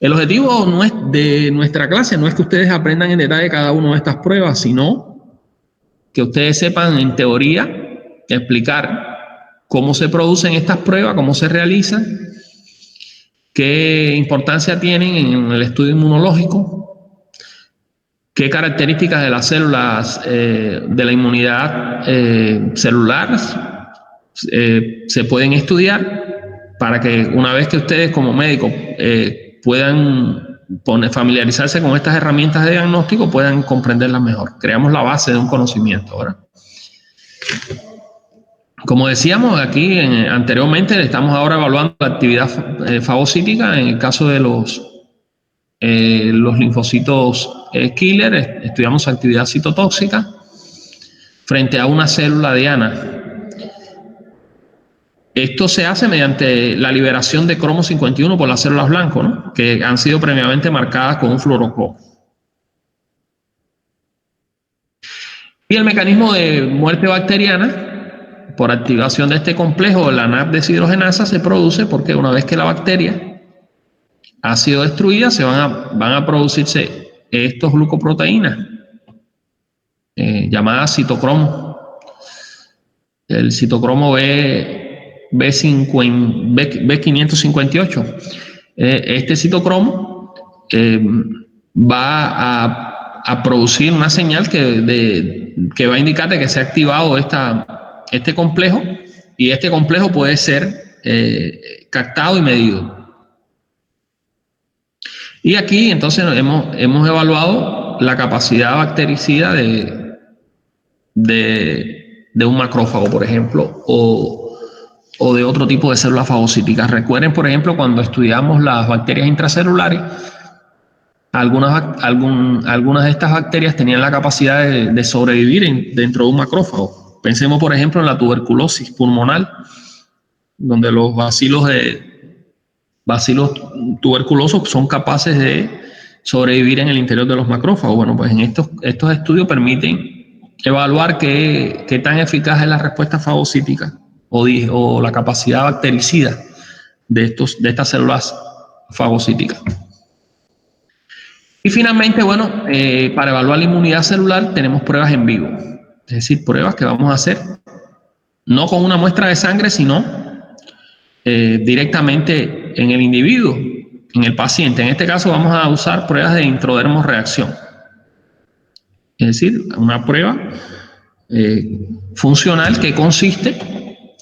A: El objetivo de nuestra clase no es que ustedes aprendan en detalle cada una de estas pruebas, sino que ustedes sepan en teoría explicar cómo se producen estas pruebas, cómo se realizan, qué importancia tienen en el estudio inmunológico, qué características de las células de la inmunidad celular se pueden estudiar para que una vez que ustedes como médicos puedan familiarizarse con estas herramientas de diagnóstico, puedan comprenderlas mejor. Creamos la base de un conocimiento, ¿verdad? Como decíamos aquí anteriormente, estamos ahora evaluando la actividad fagocítica. En el caso de los linfocitos killer, estudiamos actividad citotóxica frente a una célula diana. Esto se hace mediante la liberación de cromo 51 por las células blancas, ¿no?, que han sido previamente marcadas con un fluorocromo. Y el mecanismo de muerte bacteriana por activación de este complejo, la NAP deshidrogenasa, se produce porque una vez que la bacteria ha sido destruida, van a producirse estos glucoproteínas llamadas citocromo. El citocromo B558. Este citocromo va a producir una señal que va a indicar de que se ha activado este complejo, y este complejo puede ser captado y medido. Y aquí entonces hemos evaluado la capacidad bactericida de un macrófago, por ejemplo, o de otro tipo de células fagocíticas. Recuerden, por ejemplo, cuando estudiamos las bacterias intracelulares, algunas de estas bacterias tenían la capacidad de sobrevivir dentro de un macrófago. Pensemos, por ejemplo, en la tuberculosis pulmonar, donde los bacilos tuberculosos son capaces de sobrevivir en el interior de los macrófagos. Bueno, pues en estos estudios permiten evaluar qué tan eficaz es la respuesta fagocítica o la capacidad bactericida de estas células fagocíticas. Y finalmente, bueno, para evaluar la inmunidad celular tenemos pruebas en vivo, es decir, pruebas que vamos a hacer no con una muestra de sangre, sino directamente en el individuo, en el paciente. En este caso vamos a usar pruebas de introdermorreacción, es decir, una prueba funcional que consiste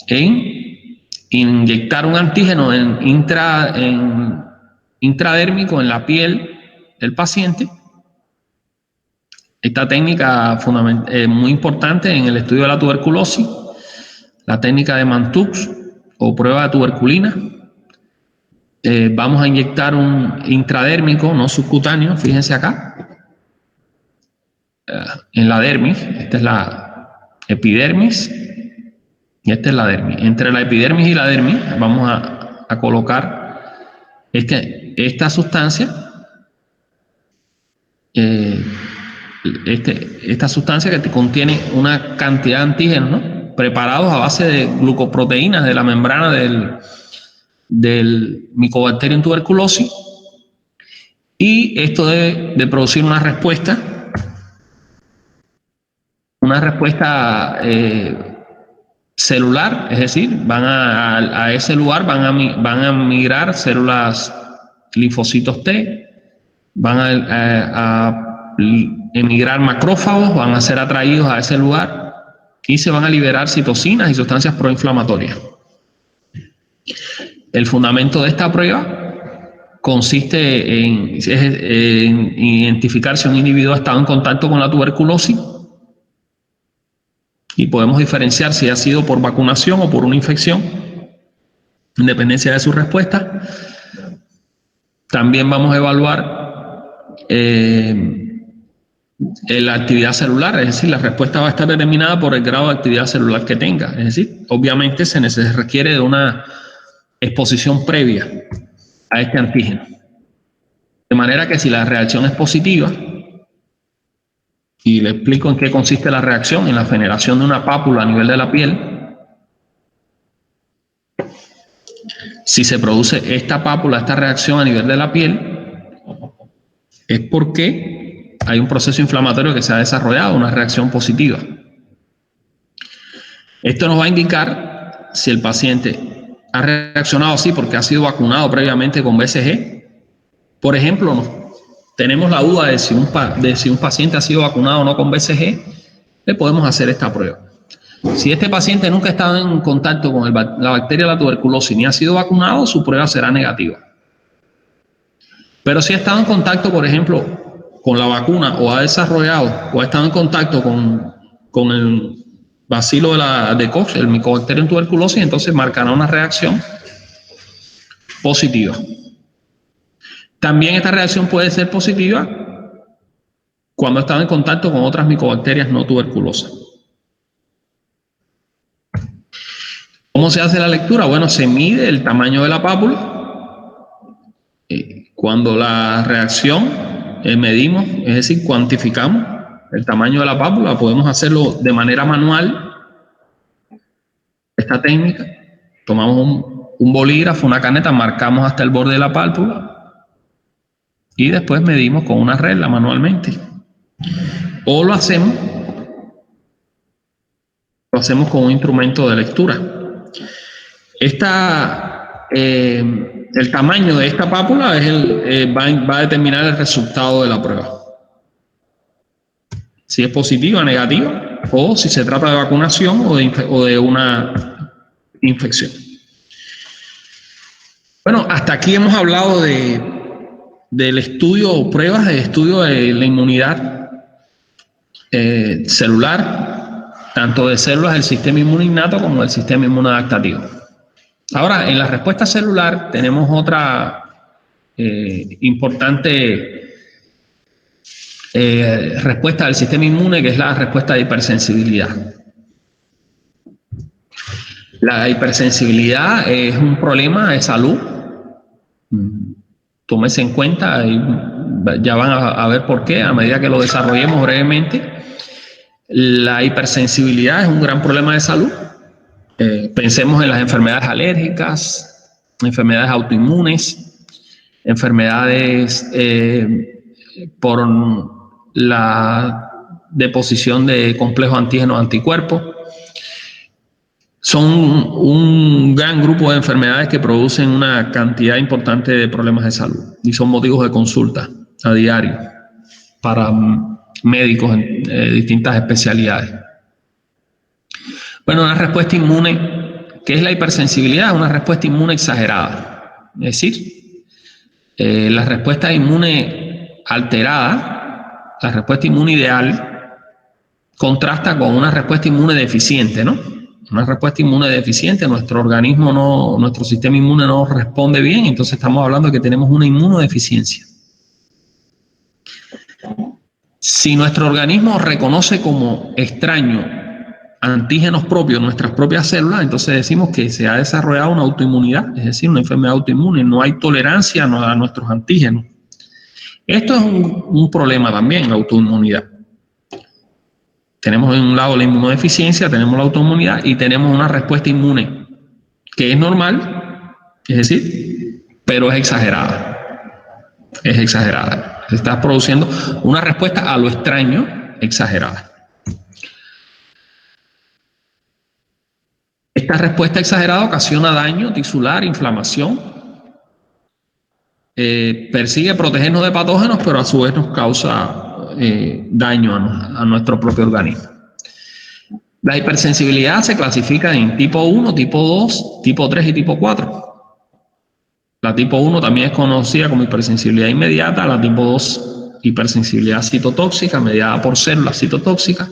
A: en inyectar un antígeno intradérmico en la piel del paciente. Esta técnica muy importante en el estudio de la tuberculosis, la técnica de Mantoux o prueba de tuberculina. Vamos a inyectar un intradérmico, no subcutáneo, fíjense acá, en la dermis. Esta es la epidermis y esta es la dermis. Entre la epidermis y la dermis vamos a colocar esta sustancia, esta sustancia que contiene una cantidad de antígenos, ¿no?, preparados a base de glucoproteínas de la membrana del Mycobacterium tuberculosis, y esto debe de producir una respuesta celular, es decir, van a ese lugar van a migrar células linfocitos T, van a emigrar macrófagos, van a ser atraídos a ese lugar y se van a liberar citocinas y sustancias proinflamatorias. El fundamento de esta prueba consiste en identificar si un individuo ha estado en contacto con la tuberculosis, y podemos diferenciar si ha sido por vacunación o por una infección, en dependencia de su respuesta. También vamos a evaluar la actividad celular, es decir, la respuesta va a estar determinada por el grado de actividad celular que tenga. Es decir, obviamente se requiere de una exposición previa a este antígeno. De manera que si la reacción es positiva, y le explico en qué consiste la reacción, en la generación de una pápula a nivel de la piel. Si se produce esta pápula, esta reacción a nivel de la piel, es porque hay un proceso inflamatorio que se ha desarrollado, una reacción positiva. Esto nos va a indicar si el paciente ha reaccionado así porque ha sido vacunado previamente con BCG. Por ejemplo, tenemos la duda de si un paciente ha sido vacunado o no con BCG, le podemos hacer esta prueba. Si este paciente nunca ha estado en contacto con la bacteria de la tuberculosis ni ha sido vacunado, su prueba será negativa. Pero si ha estado en contacto, por ejemplo, con la vacuna, o ha desarrollado o ha estado en contacto con el bacilo de Koch, el Mycobacterium tuberculosis, entonces marcará una reacción positiva. También esta reacción puede ser positiva cuando ha estado en contacto con otras micobacterias no tuberculosas. ¿Cómo se hace la lectura? Bueno, se mide el tamaño de la pápula. Cuando la reacción medimos, es decir, cuantificamos el tamaño de la pápula, podemos hacerlo de manera manual. Esta técnica, tomamos un bolígrafo, una caneta, marcamos hasta el borde de la pálpula y después medimos con una regla manualmente. O lo hacemos con un instrumento de lectura. El tamaño de esta pápula va a determinar el resultado de la prueba. Si es positiva, negativa, o si se trata de vacunación o de una infección. Bueno, hasta aquí hemos hablado del estudio o pruebas de estudio de la inmunidad celular, tanto de células del sistema inmune innato como del sistema inmune adaptativo. Ahora, en la respuesta celular tenemos otra importante respuesta del sistema inmune, que es la respuesta de hipersensibilidad. La hipersensibilidad es un problema de salud. Tómese en cuenta, y ya van a ver por qué a medida que lo desarrollemos brevemente. La hipersensibilidad es un gran problema de salud. Pensemos en las enfermedades alérgicas, enfermedades autoinmunes, enfermedades por la deposición de complejos antígenos-anticuerpos. Son un gran grupo de enfermedades que producen una cantidad importante de problemas de salud y son motivos de consulta a diario para médicos en distintas especialidades. Bueno, una respuesta inmune, ¿qué es la hipersensibilidad? Una respuesta inmune exagerada. Es decir, la respuesta inmune alterada, la respuesta inmune ideal, contrasta con una respuesta inmune deficiente, ¿no? Una respuesta inmune deficiente, nuestro organismo nuestro sistema inmune no responde bien, entonces estamos hablando de que tenemos una inmunodeficiencia. Si nuestro organismo reconoce como extraño antígenos propios, nuestras propias células, entonces decimos que se ha desarrollado una autoinmunidad, es decir, una enfermedad autoinmune, no hay tolerancia a nuestros antígenos. Esto es un problema también, la autoinmunidad. Tenemos en un lado la inmunodeficiencia, tenemos la autoinmunidad y tenemos una respuesta inmune que es normal, es decir, pero es exagerada. Es exagerada. Se está produciendo una respuesta a lo extraño exagerada. Esta respuesta exagerada ocasiona daño tisular, inflamación, persigue protegernos de patógenos, pero a su vez nos causa daño a nuestro propio organismo. La hipersensibilidad se clasifica en tipo 1, tipo 2, tipo 3 y tipo 4. La tipo 1 también es conocida como hipersensibilidad inmediata, la tipo 2 hipersensibilidad citotóxica mediada por células citotóxicas.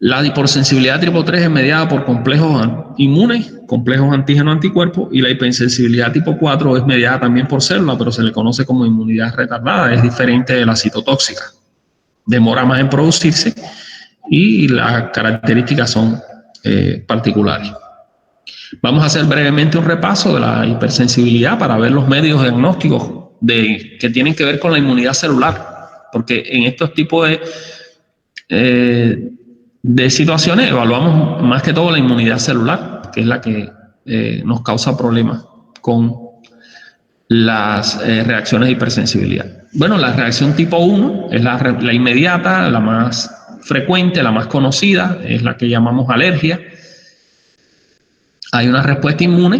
A: La hipersensibilidad tipo 3 es mediada por complejos inmunes, complejos antígeno-anticuerpos, y la hipersensibilidad tipo 4 es mediada también por células, pero se le conoce como inmunidad retardada, es diferente de la citotóxica. Demora más en producirse y las características son particulares. Vamos a hacer brevemente un repaso de la hipersensibilidad para ver los medios diagnósticos que tienen que ver con la inmunidad celular, porque en estos tipos de situaciones evaluamos más que todo la inmunidad celular, que es la que nos causa problemas con las reacciones de hipersensibilidad. Bueno, la reacción tipo 1 es la inmediata, la más frecuente, la más conocida, es la que llamamos alergia. Hay una respuesta inmune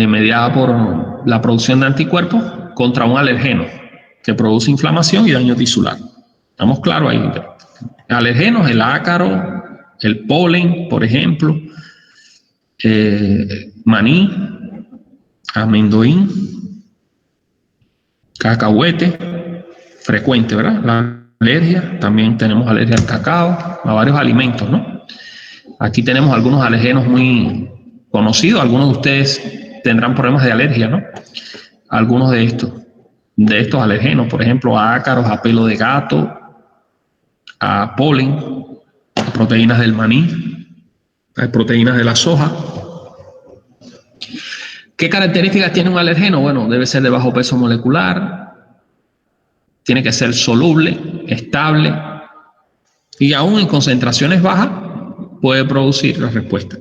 A: mediada por la producción de anticuerpos contra un alergeno que produce inflamación y daño tisular. ¿Estamos claros ahí? Alergenos, el ácaro, el polen, por ejemplo, maní, amendoín, cacahuete, frecuente, ¿verdad? La alergia, también tenemos alergia al cacao, a varios alimentos, ¿no? Aquí tenemos algunos alergenos muy conocidos, algunos de ustedes tendrán problemas de alergia, ¿no? Algunos de estos alergenos, por ejemplo, a ácaros, a pelo de gato, a polen, a proteínas del maní, a proteínas de la soja. ¿Qué características tiene un alergeno? Bueno, debe ser de bajo peso molecular, tiene que ser soluble, estable, y aún en concentraciones bajas puede producir la respuesta.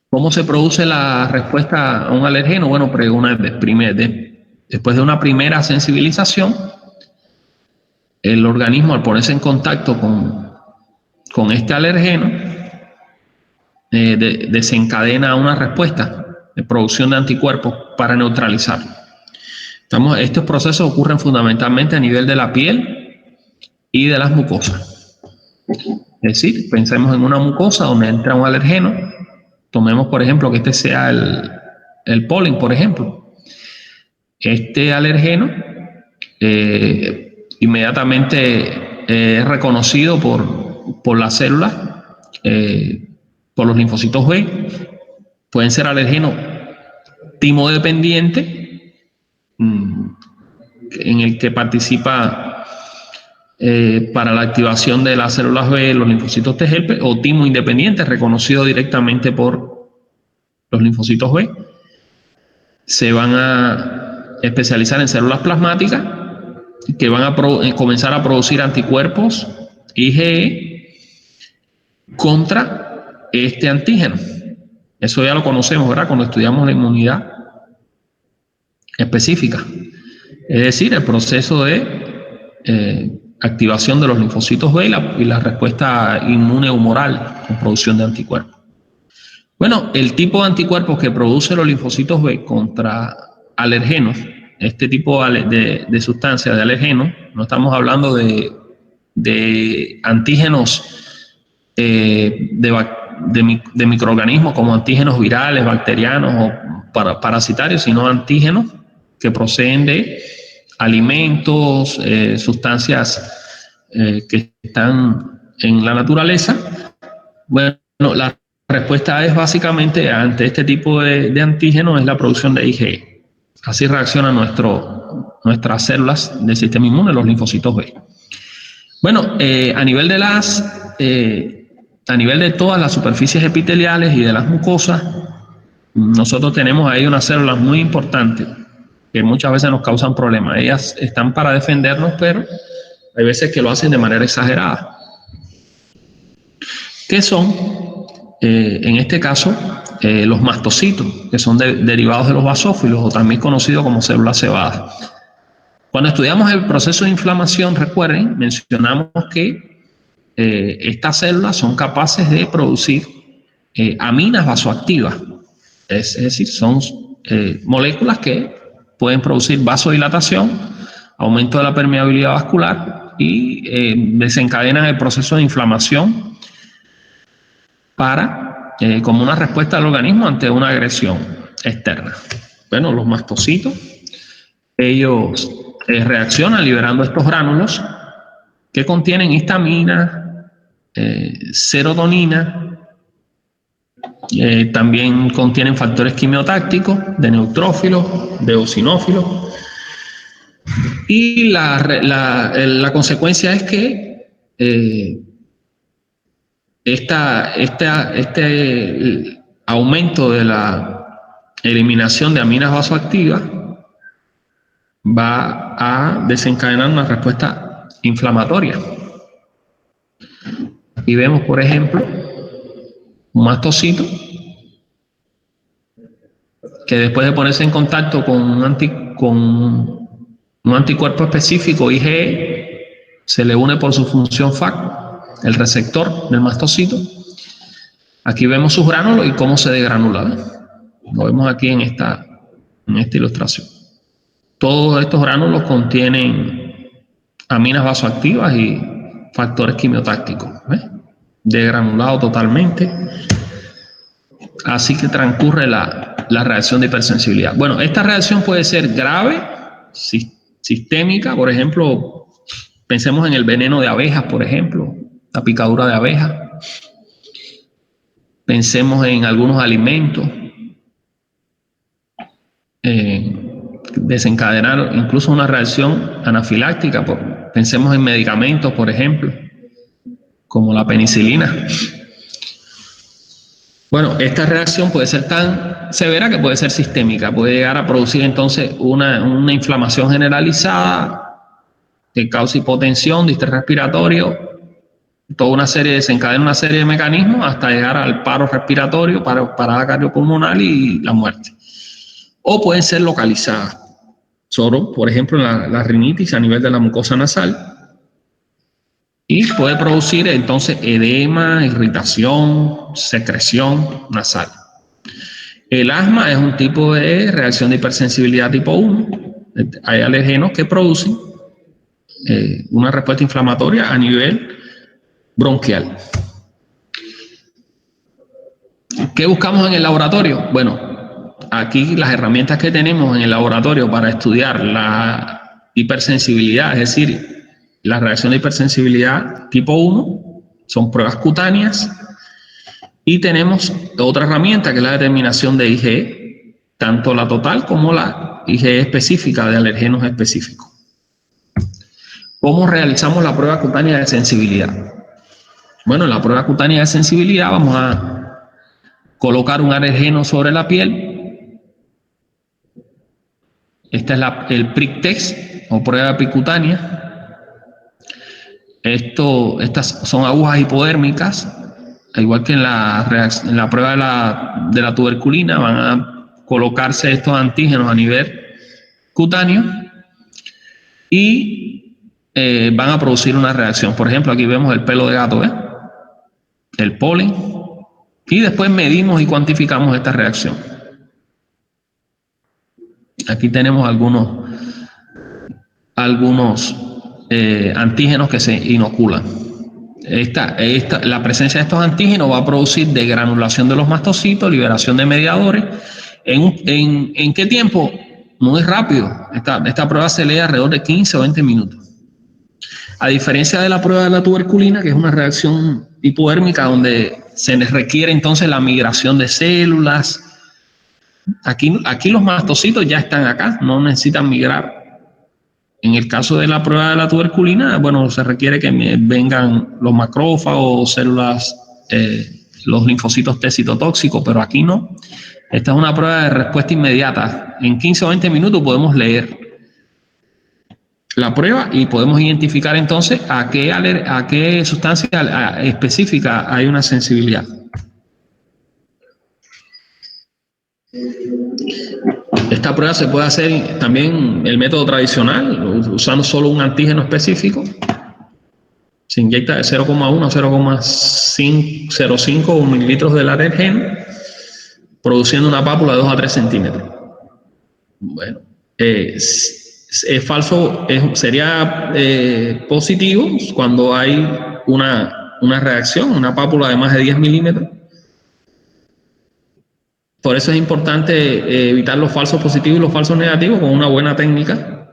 A: ¿Cómo se produce la respuesta a un alergeno? Bueno, después de una primera sensibilización, el organismo, al ponerse en contacto con este alergeno, desencadena una respuesta de producción de anticuerpos para neutralizarlo. Estos procesos ocurren fundamentalmente a nivel de la piel y de las mucosas. Es decir, pensemos en una mucosa donde entra un alergeno. Tomemos, por ejemplo, que este sea el polen, por ejemplo. Este alergeno inmediatamente es reconocido por las células, por los linfocitos B. Pueden ser alergenos timodependientes, en el que participa para la activación de las células B, los linfocitos T helper, o timo independiente reconocido directamente por los linfocitos B. Se van a especializar en células plasmáticas que van a comenzar a producir anticuerpos IgE contra este antígeno. Eso ya lo conocemos, ¿verdad? Cuando estudiamos la inmunidad específica. Es decir, el proceso de activación de los linfocitos B y la respuesta inmune humoral con producción de anticuerpos. Bueno, el tipo de anticuerpos que produce los linfocitos B contra alergenos, este tipo de sustancias de alergenos, no estamos hablando de antígenos de microorganismos como antígenos virales, bacterianos o parasitarios, sino antígenos que proceden de alimentos, sustancias que están en la naturaleza. Bueno, la respuesta es básicamente ante este tipo de antígenos es la producción de IgE. Así reaccionan nuestras células del sistema inmune, los linfocitos B. Bueno, a nivel de todas las superficies epiteliales y de las mucosas, nosotros tenemos ahí unas células muy importantes que muchas veces nos causan problemas. Ellas están para defendernos, pero hay veces que lo hacen de manera exagerada. ¿Qué son? En este caso, los mastocitos, que son derivados de los basófilos o también conocidos como células cebadas. Cuando estudiamos el proceso de inflamación, recuerden, mencionamos que estas células son capaces de producir aminas vasoactivas, es decir, son moléculas que pueden producir vasodilatación, aumento de la permeabilidad vascular y desencadenan el proceso de inflamación como una respuesta del organismo ante una agresión externa. Bueno, los mastocitos, ellos reaccionan liberando estos gránulos que contienen histamina, serotonina, también contienen factores quimiotácticos de neutrófilos, de eosinófilos, y la consecuencia es que este aumento de la eliminación de aminas vasoactivas va a desencadenar una respuesta inflamatoria. Y vemos, por ejemplo, un mastocito que después de ponerse en contacto con un anticuerpo específico, IgE, se le une por su función FAC, el receptor del mastocito. Aquí vemos sus gránulos y cómo se degranulan. Lo vemos aquí en esta ilustración. Todos estos gránulos contienen aminas vasoactivas y factores quimiotácticos. ¿Ves? Degranulado totalmente. Así que transcurre la reacción de hipersensibilidad. Bueno, esta reacción puede ser grave, sistémica, por ejemplo, pensemos en el veneno de abejas, por ejemplo, la picadura de abejas. Pensemos en algunos alimentos, desencadenar incluso una reacción anafiláctica. Pensemos en medicamentos, por ejemplo, como la penicilina. Bueno, esta reacción puede ser tan severa que puede ser sistémica, puede llegar a producir entonces una inflamación generalizada que causa hipotensión, distrés respiratorio, desencadena una serie de mecanismos hasta llegar al paro respiratorio, parada cardiopulmonar y la muerte. O pueden ser localizadas, solo, por ejemplo, la rinitis a nivel de la mucosa nasal, y puede producir entonces edema, irritación, secreción nasal. El asma es un tipo de reacción de hipersensibilidad tipo 1. Hay alergenos que producen una respuesta inflamatoria a nivel bronquial. ¿Qué buscamos en el laboratorio? Bueno, aquí las herramientas que tenemos en el laboratorio para estudiar la hipersensibilidad, es decir, la reacción de hipersensibilidad tipo 1, son pruebas cutáneas, y tenemos otra herramienta que es la determinación de IgE, tanto la total como la IgE específica de alergenos específicos. ¿Cómo realizamos la prueba cutánea de sensibilidad? Bueno, en la prueba cutánea de sensibilidad vamos a colocar un alergeno sobre la piel. Esta es el prick test o prueba epicutánea. Estas son agujas hipodérmicas, al igual que en la prueba de la tuberculina, van a colocarse estos antígenos a nivel cutáneo y van a producir una reacción. Por ejemplo, aquí vemos el pelo de gato, el polen, y después medimos y cuantificamos esta reacción. Aquí tenemos algunos antígenos que se inoculan. La presencia de estos antígenos va a producir degranulación de los mastocitos, liberación de mediadores. ¿En qué tiempo? Muy rápido. Esta prueba se lee alrededor de 15 o 20 minutos. A diferencia de la prueba de la tuberculina, que es una reacción hipodérmica donde se les requiere entonces la migración de células. Aquí los mastocitos ya están acá, no necesitan migrar. En el caso de la prueba de la tuberculina, bueno, se requiere que vengan los macrófagos, células, los linfocitos T citotóxicos, pero aquí no. Esta es una prueba de respuesta inmediata. En 15 o 20 minutos podemos leer la prueba y podemos identificar entonces a qué sustancia específica hay una sensibilidad. Esta prueba se puede hacer también el método tradicional, usando solo un antígeno específico. Se inyecta de 0,1 a 0,05 mililitros del alergeno, produciendo una pápula de 2 a 3 centímetros. Bueno, es falso, sería positivo cuando hay una reacción, una pápula de más de 10 milímetros. Por eso es importante evitar los falsos positivos y los falsos negativos con una buena técnica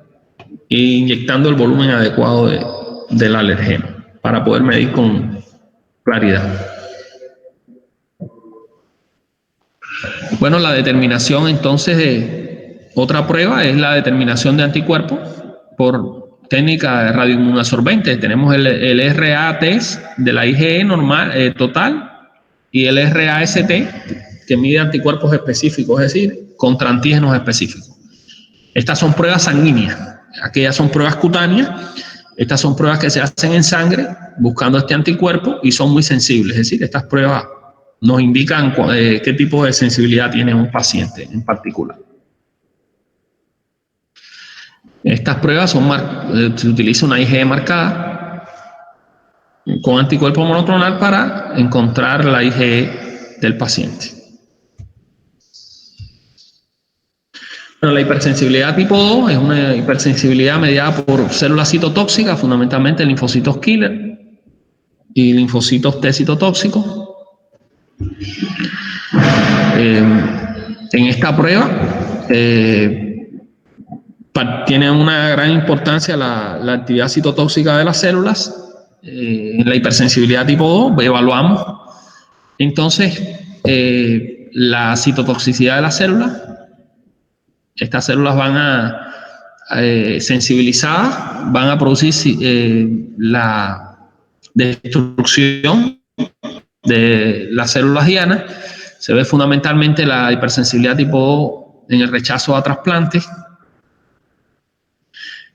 A: e inyectando el volumen adecuado del alergeno para poder medir con claridad. Bueno, la determinación entonces de otra prueba es la determinación de anticuerpos por técnica de radioinmunoabsorbente. Tenemos el RA-test de la IgE normal, total, y el RAST, que mide anticuerpos específicos, es decir, contra antígenos específicos. Estas son pruebas sanguíneas, aquellas son pruebas cutáneas, estas son pruebas que se hacen en sangre buscando este anticuerpo y son muy sensibles, es decir, estas pruebas nos indican qué tipo de sensibilidad tiene un paciente en particular. Estas pruebas se utiliza una IgE marcada con anticuerpo monoclonal para encontrar la IgE del paciente. Bueno, la hipersensibilidad tipo 2 es una hipersensibilidad mediada por células citotóxicas, fundamentalmente linfocitos killer y linfocitos T citotóxicos. En esta prueba tiene una gran importancia la actividad citotóxica de las células. En la hipersensibilidad tipo 2 evaluamos entonces la citotoxicidad de las células. Estas células van a sensibilizadas, van a producir la destrucción de las células dianas. Se ve fundamentalmente la hipersensibilidad tipo 2 en el rechazo a trasplantes.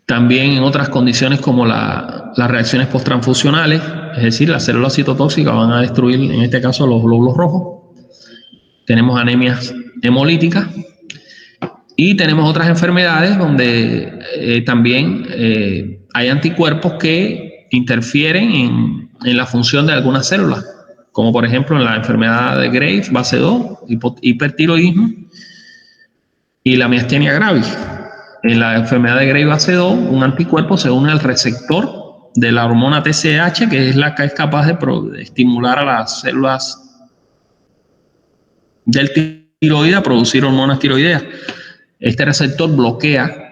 A: También en otras condiciones como las reacciones posttransfusionales, es decir, las células citotóxicas van a destruir, en este caso, los glóbulos rojos. Tenemos anemias hemolíticas. Y tenemos otras enfermedades donde también hay anticuerpos que interfieren en la función de algunas células, como por ejemplo en la enfermedad de Graves, base 2, hipertiroidismo y la miastenia gravis. En la enfermedad de Graves base 2, un anticuerpo se une al receptor de la hormona TSH, que es la que es capaz de estimular a las células del tiroide a producir hormonas tiroideas. Este receptor bloquea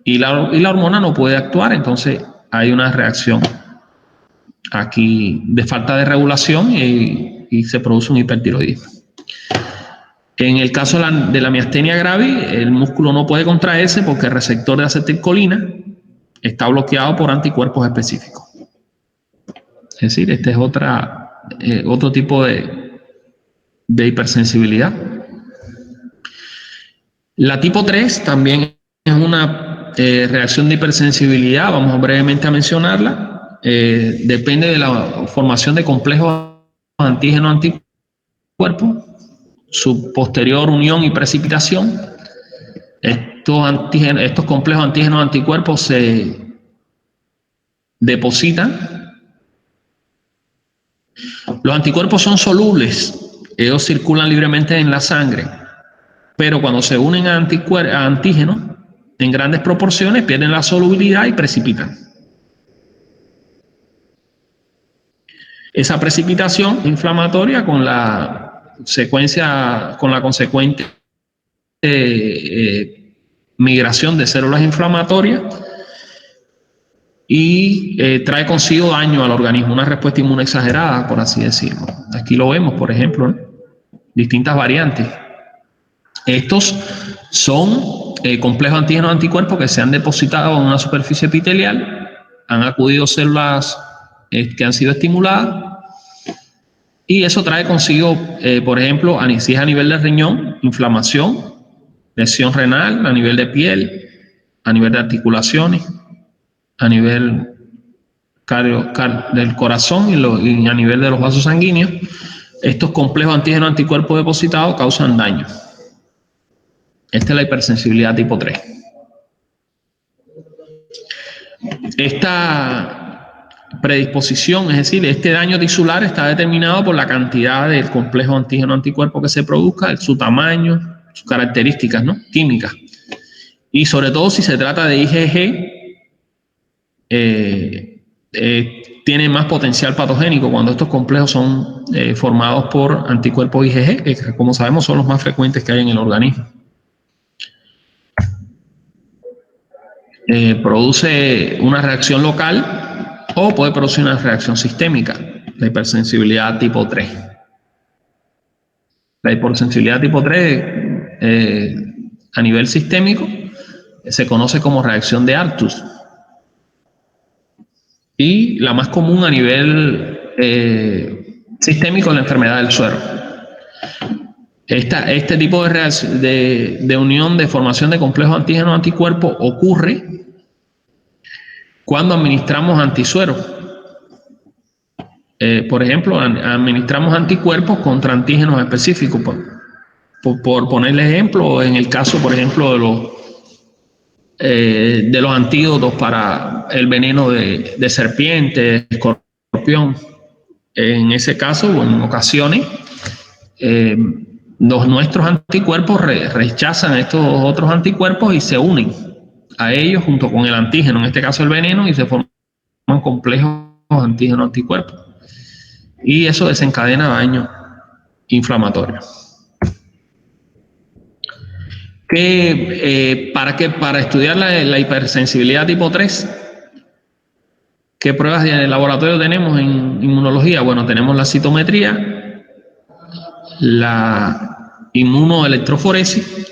A: y la hormona no puede actuar, entonces hay una reacción aquí de falta de regulación y se produce un hipertiroidismo. En el caso de la miastenia gravis, el músculo no puede contraerse porque el receptor de acetilcolina está bloqueado por anticuerpos específicos. Es decir, este es otro tipo de hipersensibilidad. La tipo 3 también es una reacción de hipersensibilidad, vamos brevemente a mencionarla. Depende de la formación de complejos antígeno-anticuerpos, su posterior unión y precipitación. Estos complejos antígeno-anticuerpos se depositan. Los anticuerpos son solubles, ellos circulan libremente en la sangre, pero cuando se unen a antígenos en grandes proporciones pierden la solubilidad y precipitan. Esa precipitación inflamatoria con la consecuente migración de células inflamatorias y trae consigo daño al organismo, una respuesta inmune exagerada, por así decirlo. Aquí lo vemos, por ejemplo, ¿no? Distintas variantes. Estos son complejos antígeno-anticuerpos que se han depositado en una superficie epitelial, han acudido células que han sido estimuladas, y eso trae consigo, por ejemplo, si es a nivel del riñón, inflamación, lesión renal, a nivel de piel, a nivel de articulaciones, a nivel del corazón y a nivel de los vasos sanguíneos. Estos complejos antígeno-anticuerpos depositados causan daño. Esta es la hipersensibilidad tipo 3. Esta predisposición, es decir, este daño tisular está determinado por la cantidad del complejo antígeno-anticuerpo que se produzca, su tamaño, sus características, ¿no?, químicas. Y sobre todo si se trata de IgG, tiene más potencial patogénico cuando estos complejos son formados por anticuerpos IgG, que como sabemos son los más frecuentes que hay en el organismo. Produce una reacción local o puede producir una reacción sistémica, la hipersensibilidad tipo 3. La hipersensibilidad tipo 3 a nivel sistémico se conoce como reacción de Artus. Y la más común a nivel sistémico es la enfermedad del suero. Este tipo de unión de formación de complejos antígeno-anticuerpos ocurre cuando administramos antisueros. Por ejemplo, administramos anticuerpos contra antígenos específicos. Por ponerle ejemplo, en el caso, por ejemplo, de los antídotos para el veneno de serpiente, escorpión. En ese caso, o en ocasiones, nuestros anticuerpos rechazan estos otros anticuerpos y se unen a ellos junto con el antígeno, en este caso el veneno, y se forman complejos antígeno-anticuerpos. Y eso desencadena daño inflamatorio. Para estudiar la hipersensibilidad tipo 3, ¿qué pruebas de laboratorio tenemos en inmunología? Bueno, tenemos la citometría, la inmunoelectroforesis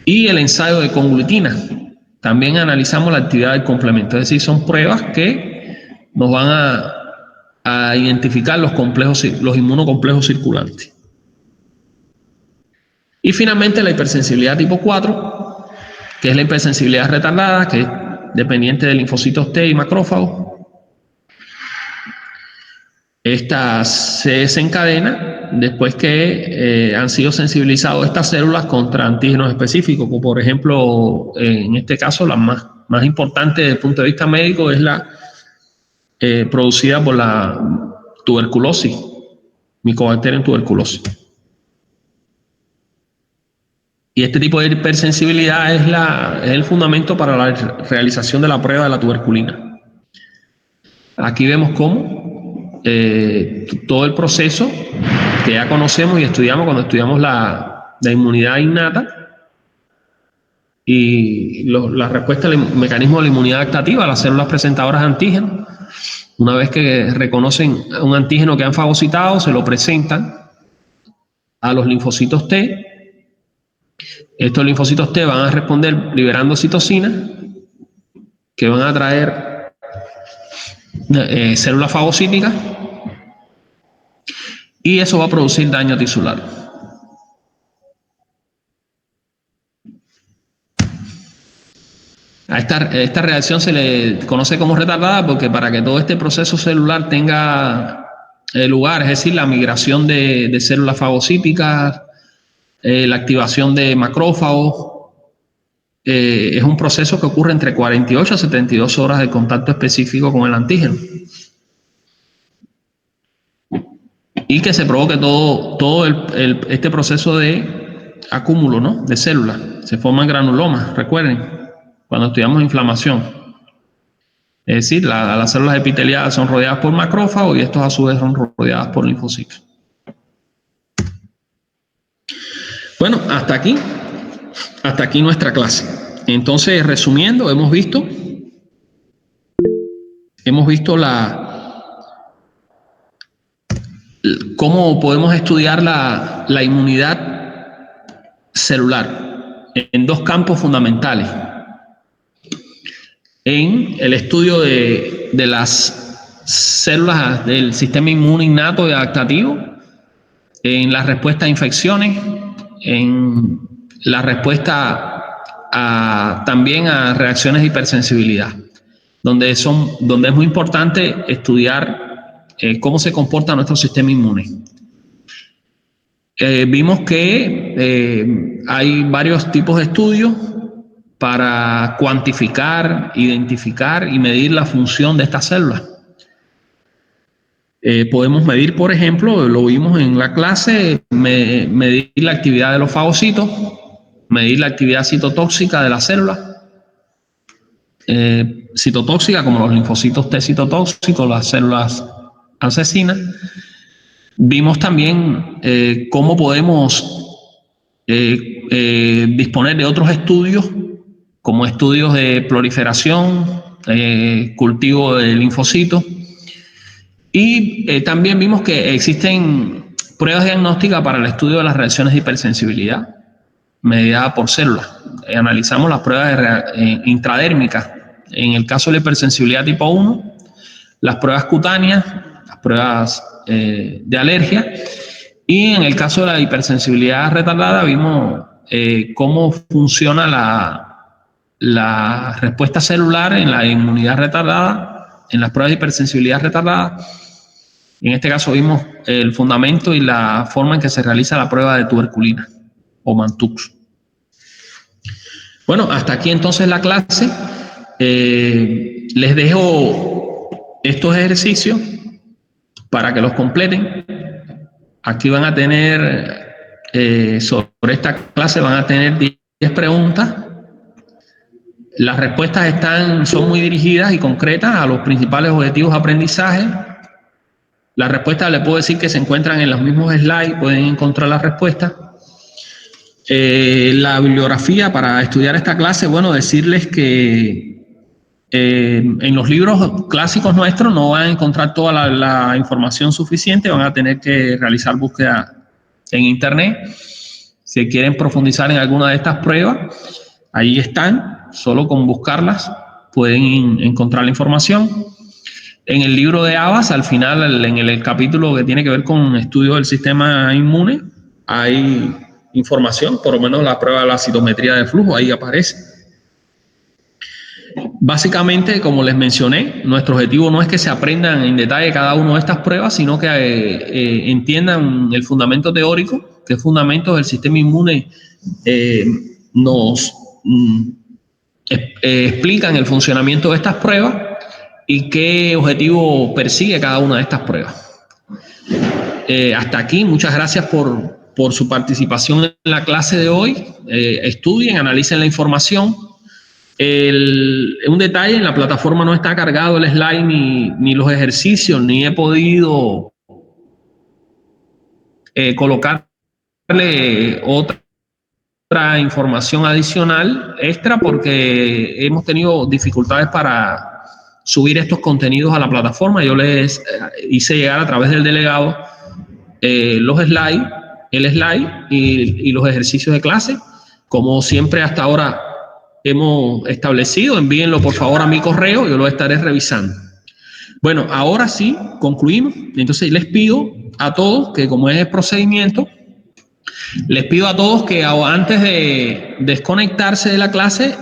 A: y el ensayo de conglutina. También analizamos la actividad del complemento, es decir, son pruebas que nos van a identificar los inmunocomplejos circulantes. Y finalmente la hipersensibilidad tipo 4, que es la hipersensibilidad retardada, que es dependiente de linfocitos T y macrófagos. Esta se desencadena después que han sido sensibilizados estas células contra antígenos específicos, como por ejemplo, en este caso, la más importante desde el punto de vista médico es la producida por la tuberculosis, Mycobacterium tuberculosis. Y este tipo de hipersensibilidad es el fundamento para la realización de la prueba de la tuberculina. Aquí vemos cómo todo el proceso que ya conocemos y estudiamos cuando estudiamos la inmunidad innata y la respuesta al mecanismo de la inmunidad adaptativa, las células presentadoras de antígenos. Una vez que reconocen un antígeno que han fagocitado, se lo presentan a los linfocitos T. Estos linfocitos T van a responder liberando citocina que van a traer células fagocíticas, y eso va a producir daño tisular. A esta reacción se le conoce como retardada porque para que todo este proceso celular tenga lugar, es decir, la migración de células fagocíticas, la activación de macrófagos, es un proceso que ocurre entre 48 a 72 horas de contacto específico con el antígeno. Y que se provoque todo este proceso de acúmulo, ¿no?, de células. Se forman granulomas, recuerden, cuando estudiamos inflamación. Es decir, las células epiteliales son rodeadas por macrófagos y estos a su vez son rodeadas por linfocitos. Bueno, hasta aquí nuestra clase. Entonces, resumiendo, hemos visto cómo podemos estudiar la inmunidad celular en dos campos fundamentales. En el estudio de las células del sistema inmune innato y adaptativo, en la respuesta a infecciones, en la respuesta también a reacciones de hipersensibilidad, donde es muy importante estudiar cómo se comporta nuestro sistema inmune. Vimos que hay varios tipos de estudios para cuantificar, identificar y medir la función de estas células. Podemos medir, por ejemplo, lo vimos en la clase, medir la actividad de los fagocitos, medir la actividad citotóxica de las células, citotóxica como los linfocitos T citotóxicos, las células asesinas. Vimos también cómo podemos disponer de otros estudios, como estudios de proliferación, cultivo de linfocitos, y también vimos que existen pruebas diagnósticas para el estudio de las reacciones de hipersensibilidad mediadas por células. Analizamos las pruebas intradérmicas, en el caso de la hipersensibilidad tipo 1, las pruebas cutáneas, las pruebas de alergia, y en el caso de la hipersensibilidad retardada vimos cómo funciona la respuesta celular en la inmunidad retardada, en las pruebas de hipersensibilidad retardada. En este caso vimos el fundamento y la forma en que se realiza la prueba de tuberculina o Mantux. Bueno, hasta aquí entonces la clase. Les dejo estos ejercicios para que los completen. Aquí van a tener, sobre esta clase van a tener 10 preguntas. Las respuestas son muy dirigidas y concretas a los principales objetivos de aprendizaje. Las respuestas les puedo decir que se encuentran en los mismos slides, pueden encontrar las respuestas. La bibliografía para estudiar esta clase, bueno, decirles que en los libros clásicos nuestros no van a encontrar toda la información suficiente, van a tener que realizar búsqueda en internet. Si quieren profundizar en alguna de estas pruebas, ahí están, solo con buscarlas pueden encontrar la información. En el libro de Abbas, al final, en el capítulo que tiene que ver con estudio del sistema inmune, hay información, por lo menos la prueba de la citometría de flujo, ahí aparece. Básicamente, como les mencioné, nuestro objetivo no es que se aprendan en detalle cada una de estas pruebas, sino que entiendan el fundamento teórico, qué fundamentos del sistema inmune nos explican el funcionamiento de estas pruebas y qué objetivo persigue cada una de estas pruebas. Hasta aquí, muchas gracias por su participación en la clase de hoy. Estudien, analicen la información. Un detalle, en la plataforma no está cargado el slide ni los ejercicios, ni he podido colocarle otra información adicional extra porque hemos tenido dificultades para subir estos contenidos a la plataforma. Yo les hice llegar a través del delegado los slides, el slide y los ejercicios de clase. Como siempre hasta ahora hemos establecido. Envíenlo por favor a mi correo, yo lo estaré revisando. Bueno, ahora sí, concluimos. Entonces les pido a todos que, como es el procedimiento, les pido a todos que antes de desconectarse de la clase,